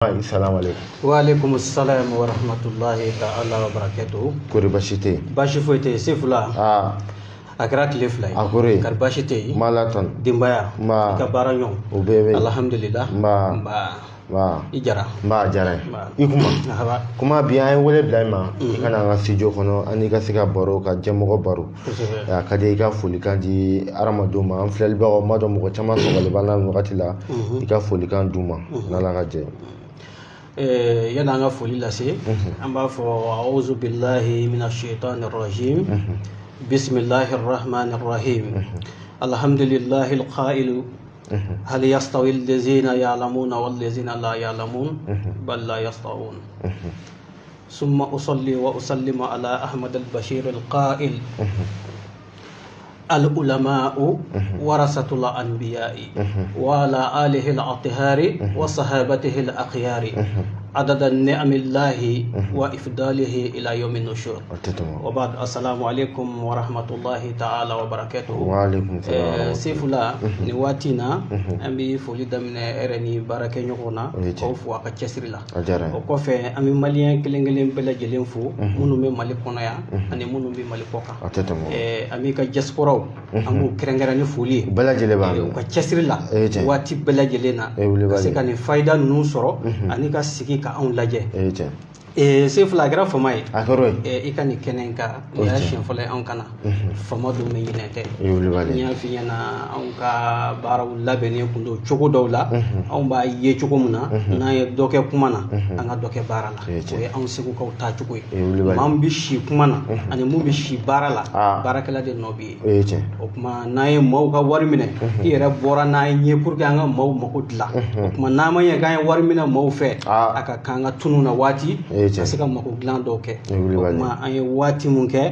Assalamu alaikum. Wa alaikum assalam wa rahmatullahi ta'ala wa barakatuh. Kori bashite. Bashi foite sifula. Akra kleflay. Akore. Kar bashite. Malaton. Dimbaya. Ma. Ka baranyon. Ubebe. Alhamdulillah. Ma. Ijara. Ma jara. Ikuma. Kuma biyan wele blama. Ikana nga studio kono ani ka sika baro ka jamogo baro. Ya kade ka foli kan di aramado ma an flel ba ma do mo chama so gale bana wakati la ika foli kan duma nala ka je. Yana nga foli lase an b'a fɔ a'udhu billahi minash shaitanir rajim bismillahir rahmanir rahim alhamdulillahil qa'il hal yastawi allazina ya'lamuna wal ladzina la ya'lamun bal la yastawun ثم أصلي وأسلم على أحمد البشير القائل العلماء ورثة الأنبياء وعلى آله الأطهار وصحابته الأخيار عدد النعم الله وإفضاله إلى يوم النشور. وبعد السلام عليكم ورحمة الله تعالى وبركاته. وعليكم السلام. سيفلا نواتينا أمي فوليدا من إرني بركة يونا أو فوا كتشري لا. وكوفي أمي مالين كلين بلا جلين فو منو مي مالكونا يا أني منو مي مالكوكا. أمي كجسكورو أمو كرنجراني فولي. بلا جلبان. كتشري لا. واتي بلا جلينا. سكاني فايدا نوسرو أني كسيكي ka anw lajɛ se fila kɛra fama ye i ka nin kɛnɛ ka o y'a siɲɛ fɔlɔ anw kana fama dun bɛ ɲinɛ tɛ n y'a f'i ɲɛna anw ka baaraw labɛnnen kun don cogo dɔw la anw b'a ye cogo min na n'an ye dɔ kɛ kuma na an ka dɔ kɛ baara la o ye anw segukaw taa cogo ye maa min bɛ si kuma na ani mun bɛ si baara la baarakɛla de nɔ bɛ ye o kuma n'an ye maaw ka wari minɛ i yɛrɛ bɔra n'an ye pour que an ka maaw mago dilan o kuma n'an ma ɲɛ k'an ye wari minɛ maaw fɛ a ka kan ka tunu na waati ka se ka mago dilan dɔw kɛ o kuma an ye waati mun kɛ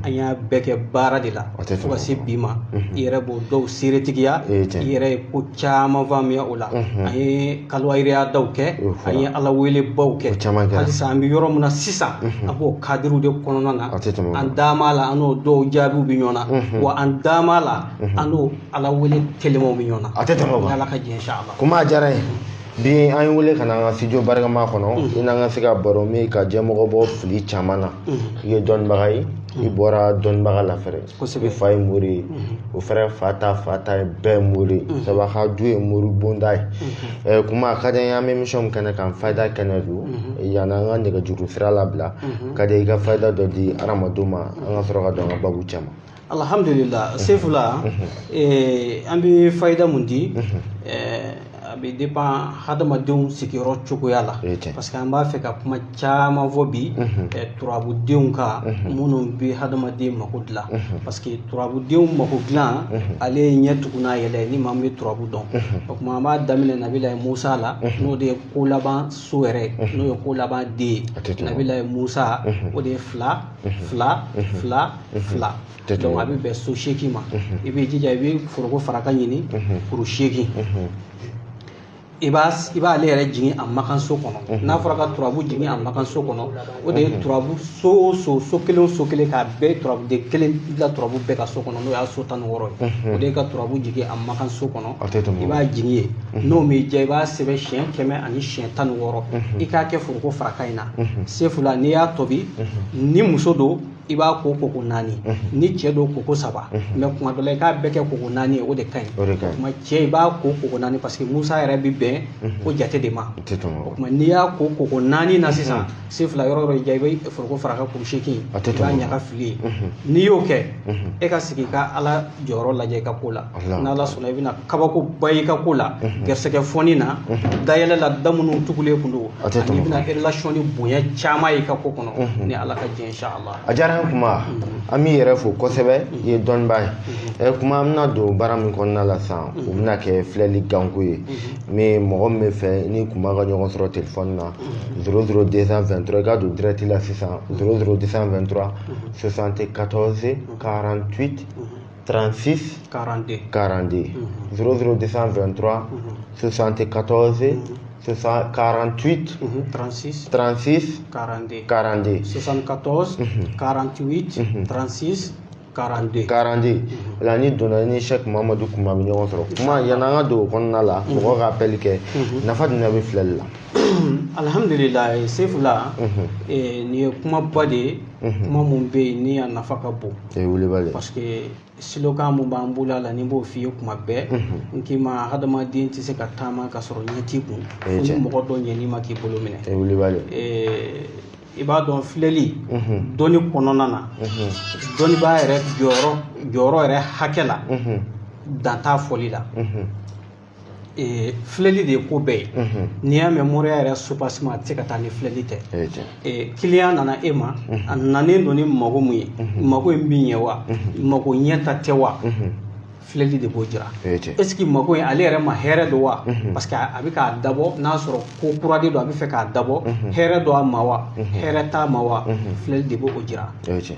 an y'a bɛɛ kɛ baara de la fo ka se bi ma i yɛrɛ b'o dɔw seeretigiya i yɛrɛ ye ko caman faamuya o la an ye kalwayiriya daw kɛ an ye ala wele baw kɛ halisa an bɛ yɔrɔ min na sisan a b'o kadiriw de kɔnɔna na an dama la an n'o dɔw jaabiw bɛ ɲɔgɔn na wa an dama la an n'o ala wele telimaw bɛ ɲɔgɔn na ni ala ka jɛ inshallah kuma a diyara ye bi an ye wele ka na an ka studio barikama kɔnɔ i n'an ka se ka baro min ka jɛmɔgɔ bɔ fili caman na i ye dɔnnibaga ye i bɔra dɔnnibaga la fɛrɛ i fa ye mori ye o fɛrɛ fa ta ye bɛɛ mori ye sabu a ka du ye mori bonda ye kuma ka di an bɛ émission kɛnɛ kan Faida kɛnɛ don yanni an ka nɛgɛjuru sira labila ka di i ka fayida dɔ di hadamadenw ma an ka sɔrɔ ka don an ka babu caman. Alhamdulillah sefula an bɛ fayida mun di a bɛ dépend hadamadenw sigiyɔrɔ cogoya la parce que an b'a fɛ ka kuma caman fɔ bi turabudenw kan minnu bɛ hadamaden mako dilan parce que turabudenw mako dilan ale ye ɲɛ tugun n'a yɛlɛ ni maa min bɛ turabu dɔn o kuma an b'a daminɛ Nabilahi Musa la n'o de ye ko laban so yɛrɛ n'o ye ko laban den ye Nabilahi Musa o de ye fila donc a bɛ bɛn so 8 ma i bɛ jija i bɛ foroko faraka ɲini kuru 8 i b'ale yɛrɛ jigin a makanso kɔnɔ n'a fɔra ka turabu jigin a makanso kɔnɔ o de ye turabu so kelen k'a bɛɛ turabuden kelen bila turabu bɛɛ ka so kɔnɔ n'o y'a so 16 ye o de ye ka turabu jigin a makanso kɔnɔ i b'a jigin ye n'o m'i diya i b'a sɛbɛn siɲɛ 100 ani siɲɛ 16 i k'a kɛ foroko faraka in na sefula n'i y'a tobi ni muso don i b'a ko koko 4 ni cɛ don koko 7 mais kuma dɔ la i k'a bɛɛ kɛ koko 4 ye o de ka ɲi o kuma cɛ i b'a ko koko 4 parce que Musa yɛrɛ bi bɛn o jate de ma o kuma n'i y'a ko koko 4 na sisan sefula yɔrɔ ja i bɛ foroko faraka kuru 8 i b'a ɲaga fili ye n'i y'o kɛ e ka sigi ka ala jɔyɔrɔ lajɛ i ka ko la n'ala sɔnna i bɛna kabako ba i ka ko la gɛrɛsɛgɛ fɔni na dayɛlɛ la da minnu tugulen kun don ani bɛna relation ni bonya caman i ka ko kɔnɔ ni ala ka jɛ inshallah. Kuma an b'i yɛrɛ fo kosɛbɛ i ye dɔnnibaga ye kuma an bɛna don baara min kɔnɔna la sisan o bɛna kɛ filɛli ganko ye mais mɔgɔ min bɛ fɛ ni kuma ka ɲɔgɔn sɔrɔ telefɔni na 00223 i ka don direct la sisan 00223 74 48 36 42 00223 74 48 36 42 74 48 36 42 la ni donna ni Cheick Mamadou kouma bi ɲɔgɔn sɔrɔ kuma yananga do kɔnɔna la mɔgɔ ka appel kɛ nafa dina bɛ filɛli la alhamdulillah sefula ni ye kuma ba de ye kuma mun bɛ yen ni a nafa ka bon parce que slogan mun b'an bolo la ni b'o f'i ye kuma bɛɛ n k'i ma hadamaden tɛ se ka taama ka sɔrɔ ɲɛ t'i kun fo ni mɔgɔ dɔ ɲɛn'i ma k'i bolo minɛ i b'a dɔn filɛli dɔnni kɔnɔna na dɔnni b'a yɛrɛ jɔyɔrɔ yɛrɛ hakɛ la dan t'a fɔli la filɛli de ye ko bɛɛ ye n'i y'a mɛn moriya yɛrɛ supasima a tɛ se ka taa ni filɛli tɛ kiliyan nana e ma a nanen don ni mago mun ye mago in min ye wa mago ɲɛta tɛ wa filɛli de b'o jira est-ce que mago in ale yɛrɛ ma hɛrɛ don wa parce que a bɛ k'a dabɔ n'a sɔrɔ ko kura de don a bɛ fɛ k'a dabɔ hɛrɛ don a ma wa hɛrɛ t'a ma wa filɛli de b'o jira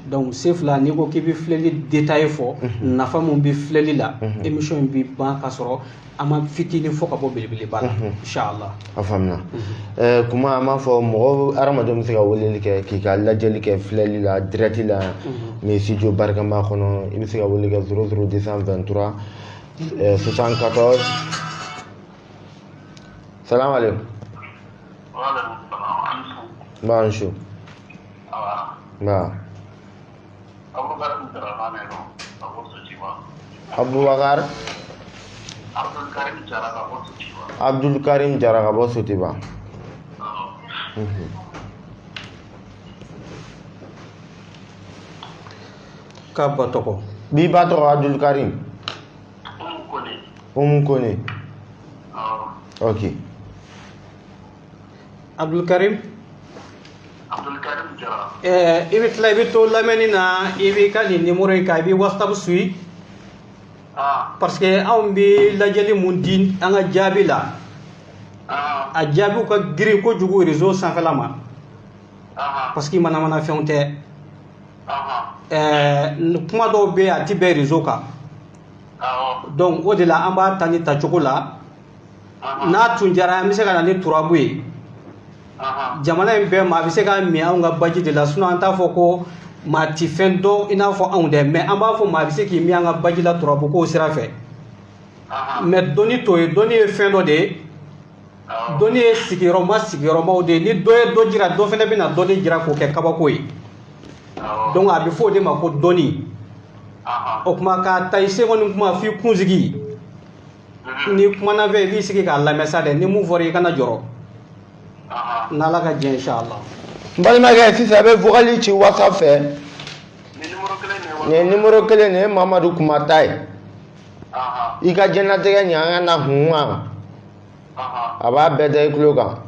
donc sefula n'i ko k'i bɛ filɛli détaillé fɔ nafa mun bɛ filɛli la émission in bɛ ban ka sɔrɔ a ma fitinin fɔ ka bɔ belebeleba la inshallah a faamuna kuma an b'a fɔ mɔgɔ hadamaden bɛ se ka weleli kɛ k'i ka lajɛli kɛ filɛli la direct la mais studio barikama kɔnɔ i bɛ se ka weleli kɛ 00223 74 salam alaikum ba an shu ba Abubakar Abdul Karim Jara ka bɔ Sotiba ka ba tɔgɔ bi ba tɔgɔ Abdul Karim Kone ok Abdul Karim Jara i bɛ tila i bɛ to lamɛnni na i b'i ka nin numéro in kan i bɛ WhatsApp suit parce que anw bɛ lajɛli mun di an ka jaabi la a jaabiw ka girin kojugu réseau sanfɛla ma parce que manamana fɛnw tɛ kuma dɔw bɛ yen a ti bɛn réseau kan donc o de la an b'a ta ni tacogo la n'a tun diyara an bɛ se ka na ni turabu ye jamana in bɛɛ ma a bɛ se ka min anw ka baji de la sinon an t'a fɔ ko maa ti fɛn dɔn i n'a fɔ anw dɛ mais an b'a fɔ maa bɛ se k'i min an ka baji la turabu kow sira fɛ mais dɔnni t'o ye dɔnni ye fɛn dɔ de ye dɔnni ye sigiyɔrɔmaw de ye ni dɔ ye dɔ jira dɔ fɛnɛ bɛ na dɔnni jira k'o kɛ kabako ye donc a bɛ fɔ o de ma ko dɔnni o kuma k'a ta i seko ni kuma f'i kunsigi ni kumana fɛ i b'i sigi k'a lamɛn sa dɛ ni mun fɔra i kana jɔrɔ n'Ala ka jɛ inshallah n balimakɛ sisan a bɛ vocal ci WhatsApp fɛ nin ye numéro kelen nin ye Mamadu Kuma ta ye i ka diɲɛlatigɛ nin an ka na hun wa a b'a bɛɛ da i tulo kan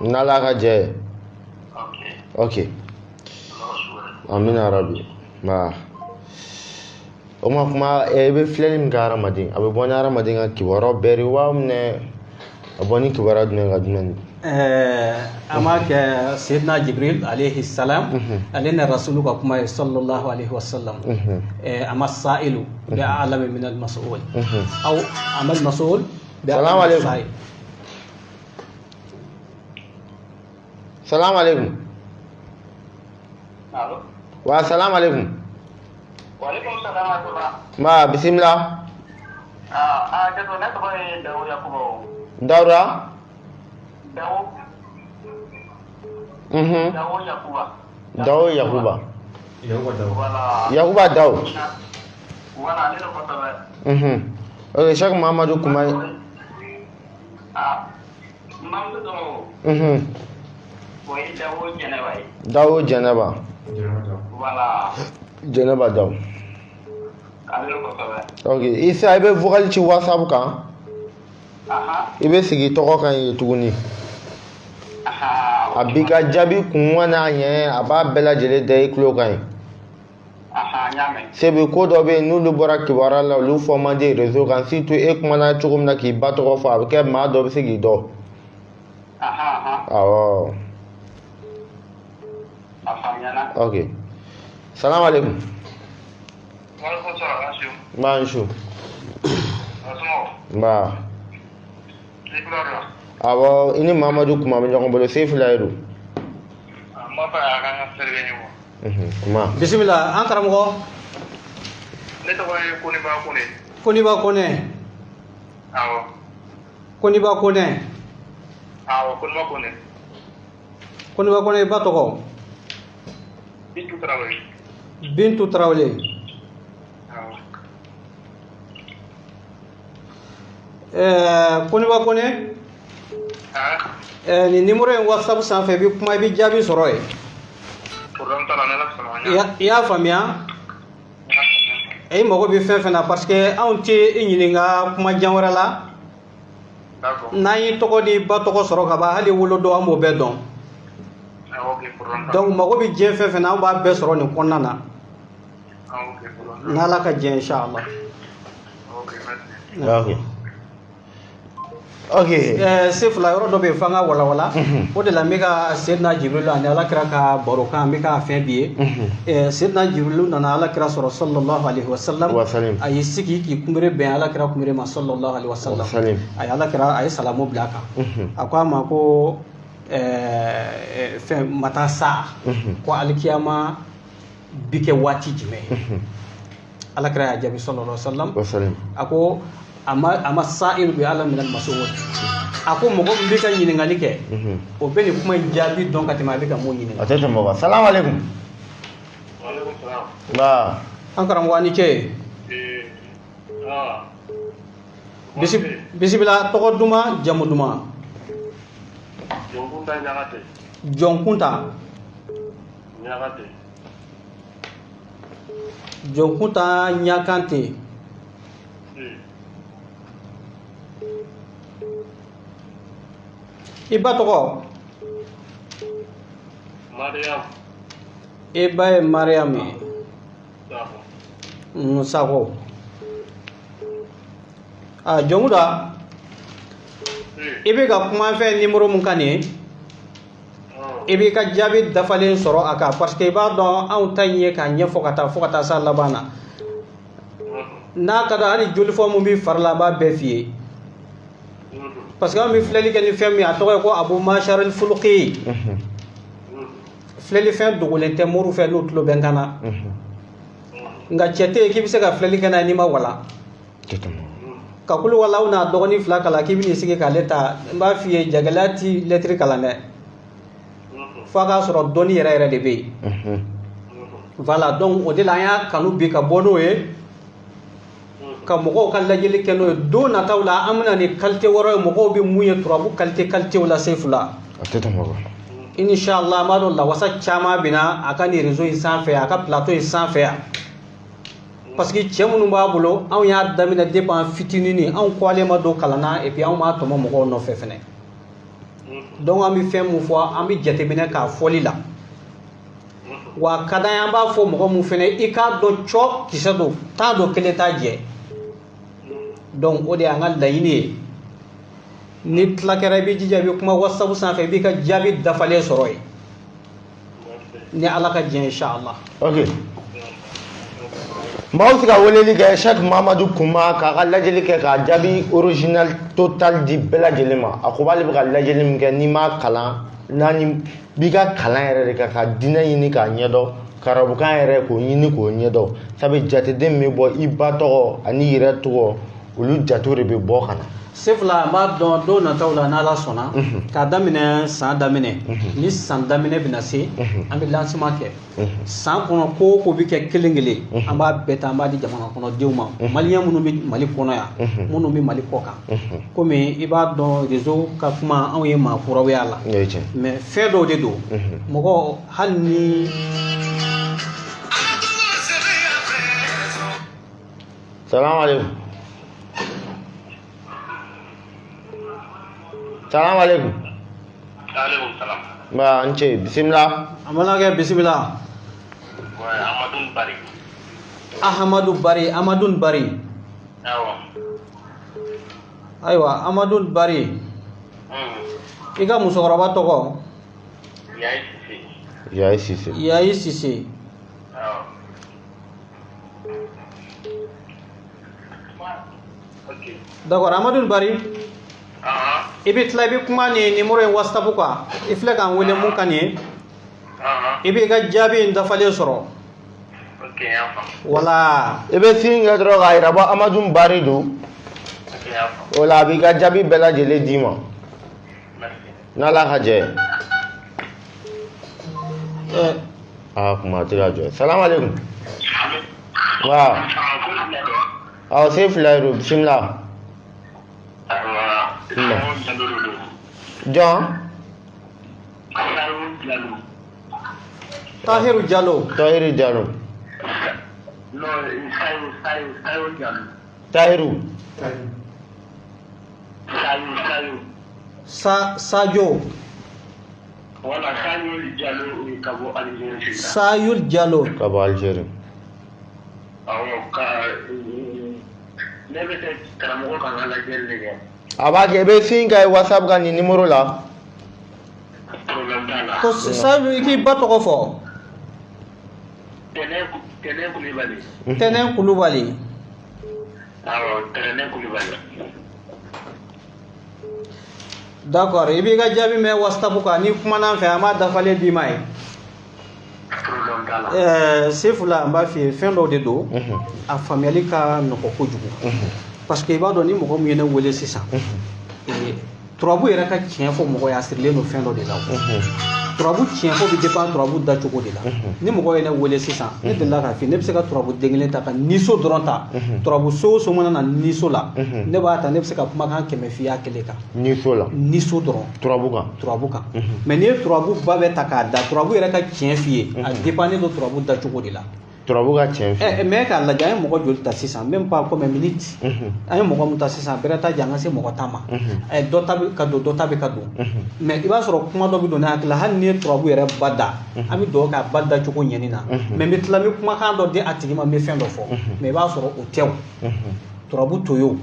n'Ala ka jɛ ye ok amina rabi ba o ma kuma i bɛ filɛli min kɛ hadamaden a bɛ bɔ ni hadamaden ka kibaruya bɛɛ de wa minɛ a bɔ ni kibaruya jumɛn ka jumɛn an b'a kɛ Seydina Jibril alayhi salam ale ni rasulu ka kuma ye sallallahu alayhi wa sallam a ma sa'ilu bi a'lama min al-mas'ul aw amal mas'ul bi salam alaikum salam alaikum wa salam alaikum wa alaikum salam ma bismillah jato na ko e dawo yakuba Daura Dawo Yakuba Yakuba Dawo wala ne ko tabe ok Cheick Mamadou Kouma Mamadou ko Dawo Janaba wala Janaba Dawo ko tabe ok isa i bɛ vocal ci WhatsApp kan i bɛ sigi tɔgɔ kan ye tuguni a b'i ka jaabi kun n'a ɲɛ a b'a bɛɛ lajɛlen da i tulo kan ye se bɛ ko dɔ bɛ yen n'olu bɔra kibaruya la olu fɔ man di réseau kan surtout e kumana cogo min na k'i ba tɔgɔ fɔ a bɛ kɛ maa dɔ bɛ se k'i dɔn awɔ ok salam alaikum ba n su ba awɔ i ni Mamadu Kuma bɛ ɲɔgɔn bolo se fila ye don Kuma. Bismillah, an karamɔgɔ. Ne tɔgɔ ye Koniba Kone. Koniba Kone. Awɔ. Koniba Kone. Awɔ, Koniba Kone. Koniba Kone ba tɔgɔ? Bintu Tarawele. Bintu Tarawele. Awɔ. Koniba Kone. Ni numéro in WhatsApp sanfɛ i bɛ kuma i bɛ jaabi sɔrɔ yen. Problème t'a la, ne la sɔnna I y'a faamuya? I mago bɛ fɛn fɛn na parce que anw tɛ i ɲininka kuma jan wɛrɛ la. D'accord. N'an y'i tɔgɔ ni ba tɔgɔ sɔrɔ ka ban hali wolodon an b'o bɛɛ dɔn. Ok, problème t'a la. Donc mago bɛ diɲɛ fɛn fɛn na an b'a bɛɛ sɔrɔ nin kɔnɔna na. Ok, problème t'a la. N'Ala ka diɲɛ inshallah. Ok, merci. Ok. Sefula yɔrɔ dɔ bɛ yen f'an ka walawala. O de la n bɛ ka Seydina Jibrilu ani Alakira ka barokan n bɛ ka fɛn bi ye. Seydina Jibrilu nana Alakira sɔrɔ sallallahu alaihi wa sallam. A y'i sigi k'i kunbere bɛn Alakira kunbere ma sallallahu alaihi wa sallam. A ye Alakira a ye salamu bila a kan. A ko a ma ko fɛn mata sa ko alikiyama bi kɛ waati jumɛn. Alakira y'a jaabi sallallahu alaihi wa sallam. A ko ama sa'il bi ala min al-mas'ud. Ako mɔgɔ min bɛ ka ɲininkali kɛ o bɛ nin kuma in jaabi dɔn ka tɛmɛ a bɛ ka mun ɲininka. A tɛ tɛmɛ o kan. Salamu alaikum. Waalaikum salam. Ba. An karamɔgɔ a ni ce. Bisimila tɔgɔ duman jamu duman. Jɔnkunta Ɲagate. Jɔnkunta. Ɲagate. Jɔnkunta Ɲakante. I ba tɔgɔ? Mariam. I ba ye Mariam ye. Sako. Jɔnkuta. I bɛ ka kuma fɛn numéro mun kan nin ye? I b'i ka jaabi dafalen sɔrɔ a kan parce que i b'a dɔn anw ta in ye k'a ɲɛfɔ ka taa s'a laban na. N'a ka d'a hali joli fɔ mun b'i fari la an b'a bɛɛ f'i ye. Parce que an bɛ filɛli kɛ ni fɛn min a tɔgɔ ye ko Abu Mashar al-Fuluqi. Filɛli fɛn dogolen tɛ muru fɛ n'o tulo bɛ n kan na. Nka cɛ tɛ yen k'i bɛ se ka filɛli kɛ n'a ye n'i ma wala. Ka kulu wala aw n'a dɔgɔnin fila kalan k'i bɛn'i sigi k'ale ta n b'a f'i ye jagɛlɛya ti lɛtiri kalan dɛ. F'a k'a sɔrɔ dɔnni yɛrɛ yɛrɛ de bɛ yen. Voilà donc o de la an y'a kanu bi ka bɔ n'o ye. Ka mɔgɔw ka lajɛli kɛ n'o ye don nataw la an bɛna ni qualité wɛrɛ ye mɔgɔw bɛ mun ye turabu qualité la Sefula. A tɛ tɛmɛ o kan. Inshallah an b'a dɔn lawasa caman bɛ na a ka nin réseau in sanfɛ a ka plateau in sanfɛ yan. Parce que cɛ minnu b'a bolo anw y'a daminɛ depuis an fitinin anw kɔlen ma don kalan na et puis anw m'a tɔmɔ mɔgɔw nɔfɛ fɛnɛ. Donc an bɛ fɛn mun fɔ an bɛ jateminɛ k'a fɔli la. Wa ka d'an ye an b'a fɔ mɔgɔ mun fɛnɛ i k'a dɔn cɔ kisɛ don t'a dɔn kelen t'a jɛ. Donc o de y'an ka laɲini ye. Ni tila kɛra i bɛ jija i bɛ kuma WhatsApp sanfɛ i b'i ka jaabi dafalen sɔrɔ yen. Ni Ala ka diɲɛ inshallah. Ok. Maaw bɛ se ka weleli kɛ Cheick Mamadou Kouma k'a ka lajɛli kɛ k'a jaabi original total di bɛɛ lajɛlen ma. A ko b'ale bɛ ka lajɛli min kɛ n'i m'a kalan naani b'i ka kalan yɛrɛ de kɛ ka diinɛ ɲini k'a ɲɛdɔn karabukan yɛrɛ k'o ɲini k'o ɲɛdɔn sabu jateden min bɛ bɔ i ba tɔgɔ ani i yɛrɛ tɔgɔ olu jatew de bɛ bɔ ka na. Sefula an b'a dɔn don nataw la n'Ala sɔnna k'a daminɛ san daminɛ ni san daminɛ bɛna se an bɛ lancement kɛ san kɔnɔ ko o ko bɛ kɛ kelen kelen an b'a bɛɛ ta an b'a di jamana kɔnɔdenw ma maliyɛn minnu bɛ Mali kɔnɔ yan minnu bɛ Mali kɔ kan komi i b'a dɔn réseau ka kuma anw ye maakɔrɔw y'a la mais fɛn dɔw de don mɔgɔ hali ni Salamu alaikum. Salamu alaikum. Waalaikum salam. Ba an ce bismillah. Amalakɛ bisimila. Ouais, Amadou Bari. Amadou Bari. Awɔ. Ayiwa Amadou Bari. I ka musokɔrɔba tɔgɔ? Yayi Sise. Awɔ. Ok. D'accord Amadou Bari. I bɛ tila i bɛ kuma ni numéro in WhatsApp kan i filɛ k'an wele mun kan nin ye ibe ga jabi ndafale soro ok y'a faamu wala i bɛ sin kɛ dɔrɔn k'a yira bɔ Amadu Bari don ok y'a faamu o la a b'i ka jaabi bɛɛ lajɛlen d'i ma merci n'Ala ka jɛ kuma tɛ ka jɔ salamu aleykum wa aw se fila yi don bisimila jɔn Tahiru Jallo Tahiru Jallo Tahiru Sadio wala Sayul Jallo ka bɔ Algérie Sayul Jallo ka bɔ Algérie awɔ ka ne bɛ fɛ karamɔgɔ kan ka lajɛli de kɛ a b'a kɛ i bɛ sin kɛ WhatsApp kan nin numéro la problème t'a la ko Sadio i k'i ba tɔgɔ fɔ Tɛnɛ Kulibali Tɛnɛ Kulubali awɔ Tɛnɛ Kulibali d'accord i b'i ka jaabi mɛn WhatsApp kan ni kumana an fɛ an b'a dafalen d'i ma ye problème t'a la Sefula n b'a f'i ye fɛn dɔw de don a faamuyali ka nɔgɔ kojugu parce que i b'a dɔn ni mɔgɔ min ye ne wele sisan turabu yɛrɛ ka tiɲɛ fɔ mɔgɔ ye a sirilen don fɛn dɔ de la turabu tiɲɛ fɔ bɛ dépend turabu dacogo de la ni mɔgɔ ye ne wele sisan ne delila k'a f'i ye ne bɛ se ka turabu den kelen ta ka niso dɔrɔn ta turabu so o so mana na niso la ne b'a ta ne bɛ se ka kumakan 100 f'i y'a kelen kan niso la niso dɔrɔn turabu kan mais n'i ye turabu ba bɛ ta k'a da turabu yɛrɛ ka tiɲɛ f'i ye a dépend don turabu dacogo de la turabu ka tiɲɛ f'i ye mais k'a lajɛ an ye mɔgɔ joli ta sisan même pas comme minute an ye mɔgɔ min ta sisan bɛrɛ ta jɛ an ka se mɔgɔ ta ma dɔ ta bɛ ka don dɔ ta bɛ ka don mais i b'a sɔrɔ kuma dɔ bɛ don ne hakili la hali n'i ye turabu yɛrɛ ba da an bɛ dugawu k'a ba dacogo ɲɛni na mais n bɛ tila n bɛ kumakan dɔ di a tigi ma n bɛ fɛn dɔ fɔ mais i b'a sɔrɔ o tɛ o turabu to ye o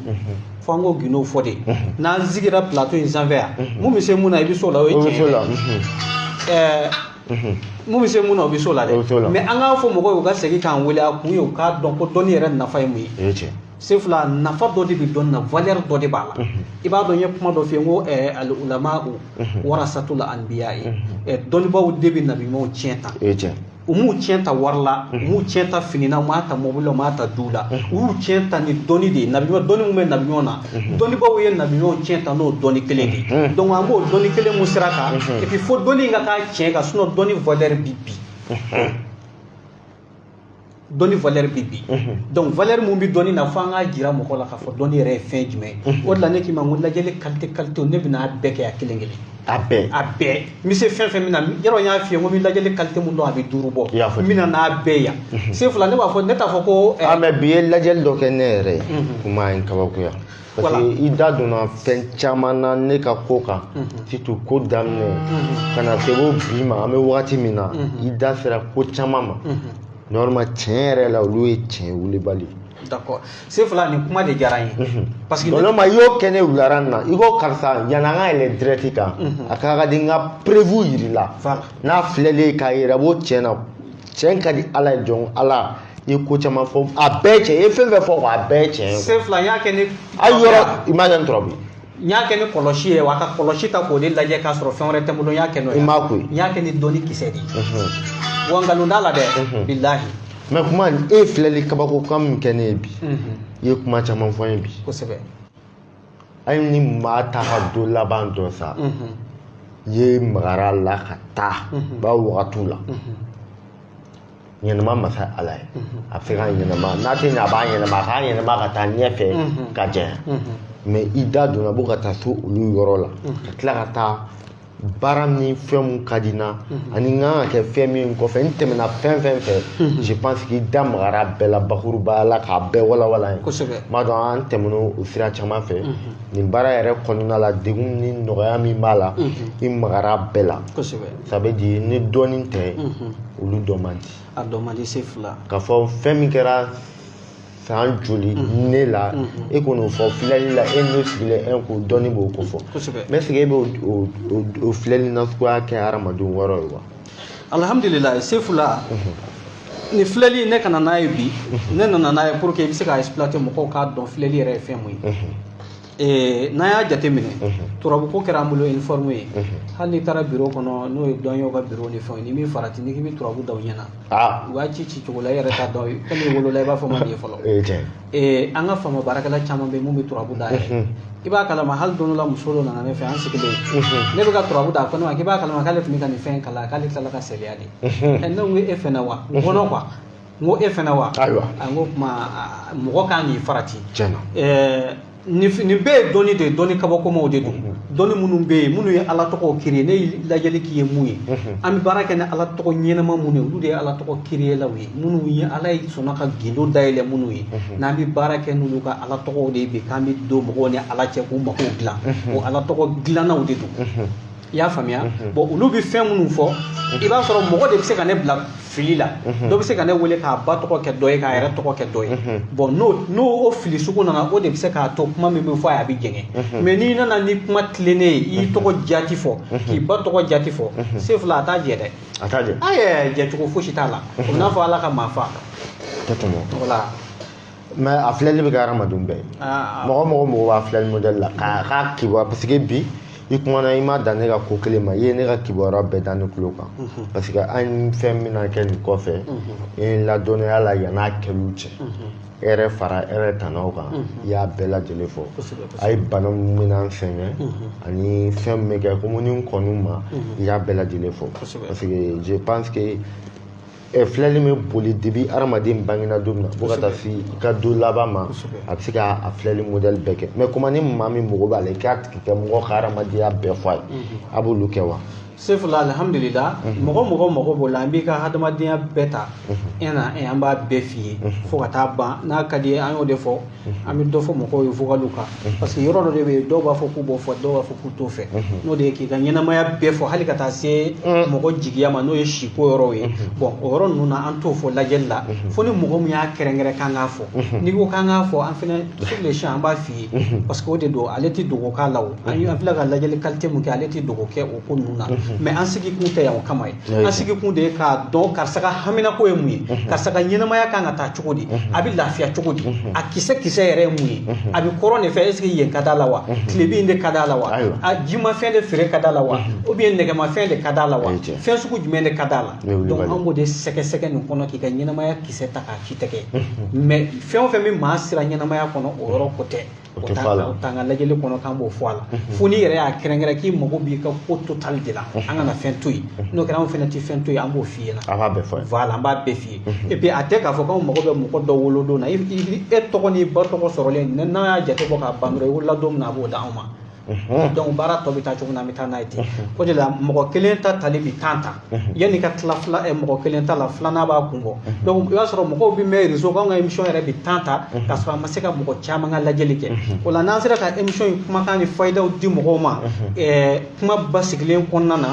fo an k'o gindo fɔ de n'an sigira plateau in sanfɛ yan mun bɛ se mun na i bɛ s'o la o ye tiɲɛ ye mun bɛ se mun na o bɛ s'o la dɛ mais an k'a fɔ mɔgɔw ye u ka segin k'an wele a kun ye u k'a dɔn ko dɔnni yɛrɛ nafa ye mun ye Sefula nafa dɔ de bɛ dɔnni na valeur dɔ de b'a la i b'a dɔn n ye kuma dɔ f'i ye n ko al ulama warasatul anbiya ye dɔnnibaw de bɛ nabiɲumanw tiɲɛ ta u m'u tiɲɛ ta wari la u m'u tiɲɛ ta fini na u m'a ta mobili la u m'a ta du la u y'u tiɲɛ ta ni dɔnni de ye nabiɲuman dɔnni min bɛ nabiɲuman na dɔnnibaw ye nabiɲumanw tiɲɛ ta n'o dɔnni kelen de ye donc an b'o dɔnni kelen mun sira kan et puis fo dɔnni in ka k'a tiɲɛ kan sinon dɔnni valeur bi bi dɔnni valeur bi bi donc valeur mun bi dɔnni na fo an k'a jira mɔgɔ la k'a fɔ dɔnni yɛrɛ ye fɛn jumɛn ye o de la ne k'i ma n ko lajɛli qualité ne bɛna a bɛɛ kɛ a kelen kelen a bɛɛ n bɛ se fɛn fɛn min na yɔrɔ n y'a f'i ye n ko n bɛ lajɛli qualité mun dɔn a bɛ 5 bɔ n bɛna n'a bɛɛ yan Sefula ne b'a fɔ ne t'a fɔ ko mais bi ye lajɛli dɔ kɛ ne yɛrɛ ye kuma in kabakoya parce que i da donna fɛn caman na ne ka ko kan surtout ko daminɛ ka na se ko bi ma an bɛ wagati min na i da sera ko caman ma normal tiɲɛ yɛrɛ la olu ye tiɲɛ wulibali d'accord Sefula nin kuma de diyara n ye parce que non ma i y'o kɛ ne wulara nin na i ko karisa yanni an ka yɛlɛ direct kan a ka di n ka preuve yiri la n'a filɛlen k'a yira b'o tiɲɛ na tiɲɛ ka di Ala ye jɔn Ala i ye ko caman fɔ a bɛɛ tiɲɛ i ye fɛn fɛn fɔ a bɛɛ tiɲɛ Sefula n y'a kɛ ne a yɔrɔ i m'a kɛ n tɔrɔ bi n y'a kɛ ni kɔlɔsi ye wa ka kɔlɔsi ta k'o de lajɛ k'a sɔrɔ fɛn wɛrɛ tɛ n bolo n y'a kɛ n'o ye i m'a ko ye n y'a kɛ ni dɔnni kisɛ de ye wa nkalon t'a la dɛ bilahi mais kuma e filɛli kabako kan min kɛ ne ye bi i ye kuma caman fɔ n ye bi kosɛbɛ hali ni maa ta ka don laban dɔ sa i ye magara la ka taa ba wagatiw la ɲɛnɛma masa Ala ye a bɛ se ka ɲɛnɛma n'a tɛ ɲɛ a b'a ɲɛnɛma a k'a ɲɛnɛma ka taa ɲɛfɛ ka jɛya mais i da donna bɔ ka taa so olu yɔrɔ la ka tila ka taa baara ni fɛn mun ka di n na ani n kan ka kɛ fɛn min kɔfɛ n tɛmɛna fɛn fɛn fɛ je pense que i da magara bɛɛ la bakurubaya la k'a bɛɛ walawala ye n b'a dɔn an tɛmɛna o sira caman fɛ nin baara yɛrɛ kɔnɔna la degun ni nɔgɔya min b'a la i magara bɛɛ la ça veut dire ni dɔɔnin tɛ olu dɔ man di a dɔ man di Sefula k'a fɔ fɛn min kɛra san joli ne la e kɔni fɔ filɛli la e ne sigilen e ko dɔnni b'o ko fɔ mais est-ce que e bɛ o filɛli nasuguya kɛ hadamadenw wɔɔrɔ ye wa alhamdulilayi Sefula ni filɛli ne kana n'a ye bi ne nana n'a ye pour que i bɛ se ka exploiter mɔgɔw k'a dɔn filɛli yɛrɛ ye fɛn mun ye n'a y'a jateminɛ turabu ko kɛra an bolo uniforme ye hali n'i taara bureau kɔnɔ n'o ye dɔnɲɛw ka bureau ni fɛnw ni min farati n'i k'i bɛ turabu da u ɲɛna u b'a ci cogo la i yɛrɛ t'a dɔn comme i wolola i b'a fɔ man di ye fɔlɔ an ka faama baarakɛla caman bɛ mun bɛ turabu da yɛrɛ i b'a kalama hali don dɔ la muso dɔ nana ne fɛ an sigilen ne bɛ ka turabu da a ko ne ma k'i b'a kalama k'ale tun bɛ ka nin fɛn kala k'ale tilala ka seliya de ne ko e fɛnɛ wa n kɔnɔ quoi n ko e fɛnɛ wa n ko kuma mɔgɔ kan k'i farati nin bɛɛ ye dɔnni de ye dɔnni kabakomaw de don dɔnni minnu bɛ yen minnu ye ala tɔgɔ kiiri ne ye lajɛli k'i ye mun ye an bɛ baara kɛ ni ala tɔgɔ ɲɛnama minnu ye olu de ye ala tɔgɔ kiiriyelaw ye minnu ye ala ye sɔnna ka gindo dayɛlɛ minnu ye n'an bɛ baara kɛ n'olu ka ala tɔgɔw de ye bi k'an bɛ don mɔgɔw ni ala cɛ k'u mago dilan o ala tɔgɔ dilannaw de don i y'a faamuya bon olu bɛ fɛn minnu fɔ i b'a sɔrɔ mɔgɔ de bɛ se ka ne bila fili la dɔ bɛ se ka ne wele k'a ba tɔgɔ kɛ dɔ ye k'a yɛrɛ tɔgɔ kɛ dɔ ye bon n'o fili sugu nana o de bɛ se k'a to kuma min bɛ fɔ a ye a bɛ jɛngɛ mais n'i nana ni kuma tilennen ye i tɔgɔ jati fɔ k'i ba tɔgɔ jati fɔ se fila a t'a jɛ dɛ a t'a jɛ jɛcogo fosi t'a la o n'a fɔ ala ka maa fa voilà mais a filɛli bɛ kɛ hadamadenw bɛɛ ye mɔgɔ b'a filɛli modèle la k'a kibaruya parce que bi i kumana i ma dan ne ka ko kelen ma i ye ne ka kibaruya bɛɛ da ne tulo kan parce que an fɛn bɛna kɛ nin kɔfɛ i ladɔnnenya la yan'a kɛliw cɛ e yɛrɛ fara e yɛrɛ tannaw kan i y'a bɛɛ lajɛlen fɔ a ye bana min bɛna an sɛgɛn ani fɛn min bɛ kɛ komi ni n kɔnniw ma i y'a bɛɛ lajɛlen fɔ parce que je pense que filɛli bɛ boli depuis hadamaden bangena don min na fo ka taa se i ka don laban ma a bɛ se k'a filɛli modèle bɛɛ kɛ mais kuma ni maa min mago b'a la i k'a tigi kɛ mɔgɔ ka hadamadenya bɛɛ fɔ a ye a b'olu kɛ wa sefula alhamdulillah mɔgɔ mago b'o la an b'i ka hadamadenya bɛɛ ta an b'a bɛɛ f'i ye fo ka taa ban n'a ka di ye an y'o de fɔ an bɛ dɔ fɔ mɔgɔw ye vocalu kan parce que yɔrɔ dɔ de bɛ yen dɔw b'a fɔ k'u b'o fɔ dɔw b'a fɔ k'u t'o fɛ n'o de ye k'i ka ɲɛnamaya bɛɛ fɔ hali ka taa se mɔgɔ jigiya ma n'o ye siko yɔrɔw ye bon o yɔrɔ ninnu na an t'o fɔ lajɛli la fo ni mɔgɔ min y'a kɛrɛnkɛrɛn k'an k'a fɔ n'i ko k'an k'a fɔ an fɛnɛ sur les champs an b'a f'i ye parce que o de don ale tɛ dogo k'a la o an filɛ ka lajɛli qualité mun kɛ ale tɛ dogo kɛ o ko ninnu na mais an sigi kun tɛ yan o kama ye an sigi kun de ye k'a dɔn karisa ka haminako ye mun ye karisa ka ɲɛnamaya kan ka taa cogo di a bɛ lafiya cogo di a kisɛ yɛrɛ ye mun ye a bɛ kɔrɔ de fɛ est ce que yen ka d'a la wa tilebin de ka d'a la wa a jimafɛn de feere ka d'a la wa ou bien nɛgɛmafɛn de ka d'a la wa fɛn sugu jumɛn de ka d'a la donc an b'o de sɛgɛsɛgɛ nin kɔnɔ k'i ka ɲɛnamaya kisɛ ta k'a ci tɛgɛ mais fɛn o fɛn bɛ maa sira ɲɛnamaya kɔnɔ o yɔrɔ ko tɛ o t'an ka lajɛli kɔnɔ k'an b'o fɔ a la fo n'i yɛrɛ y'a kɛrɛnkɛrɛn k'i mago b'i ka ko total de la an kana fɛn to yen n'o kɛra anw fɛnɛ tɛ fɛn to yen an b'o f'i ɲɛna a b'a bɛɛ fɔ voilà an b'a bɛɛ f'i ye et puis a tɛ k'a fɔ k'anw mago bɛ mɔgɔ dɔ wolodon na e tɔgɔ n'i ba tɔgɔ sɔrɔlen n'an y'a jate bɔ k'a ban dɔrɔn i wolola don min na a b'o d'anw ma donc baara tɔ bɛ taa cogo min na an bɛ taa n'a ye ten o de la mɔgɔ kelen ta tali bi tan ta yanni ka tila mɔgɔ kelen ta la filanan b'a kun bɔ donc i b'a sɔrɔ mɔgɔw bɛ mɛn réseau k'anw ka émission yɛrɛ bi tan ta k'a sɔrɔ a ma se ka mɔgɔ caman ka lajɛli kɛ o la n'an sera ka émission in kumakan ni fayidaw di mɔgɔw ma kuma basigilen kɔnɔna na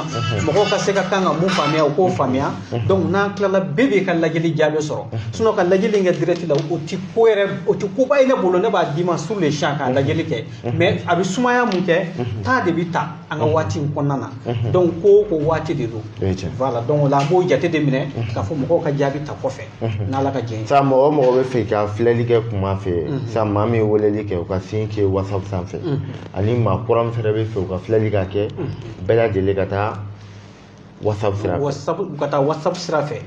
mɔgɔw ka se ka kan ka mun faamuya o k'o faamuya donc n'an tilala bɛɛ b'i ka lajɛli jaabi sɔrɔ sinon ka lajɛli kɛ direct la o tɛ koba ye ne bolo ne b'a d'i ma sur le champ k'a lajɛli kɛ mais a bɛ sumaya mun kɛ taa de bɛ ta an ka waati in kɔnɔna na donc ko waati de don voilà donc o la an b'o jate de minɛ k'a fɔ mɔgɔw ka jaabi ta kɔfɛ n'ala ka jɛn ye sa mɔgɔ bɛ fɛ ka filɛli kɛ kuma fɛ sa maa min ye weleli kɛ u ka sin kɛ whatsapp sanfɛ ani maa kura min fɛnɛ bɛ fɛ u ka filɛli ka kɛ bɛɛ lajɛlen ka taa whatsapp sira fɛ ka taa whatsapp sira fɛ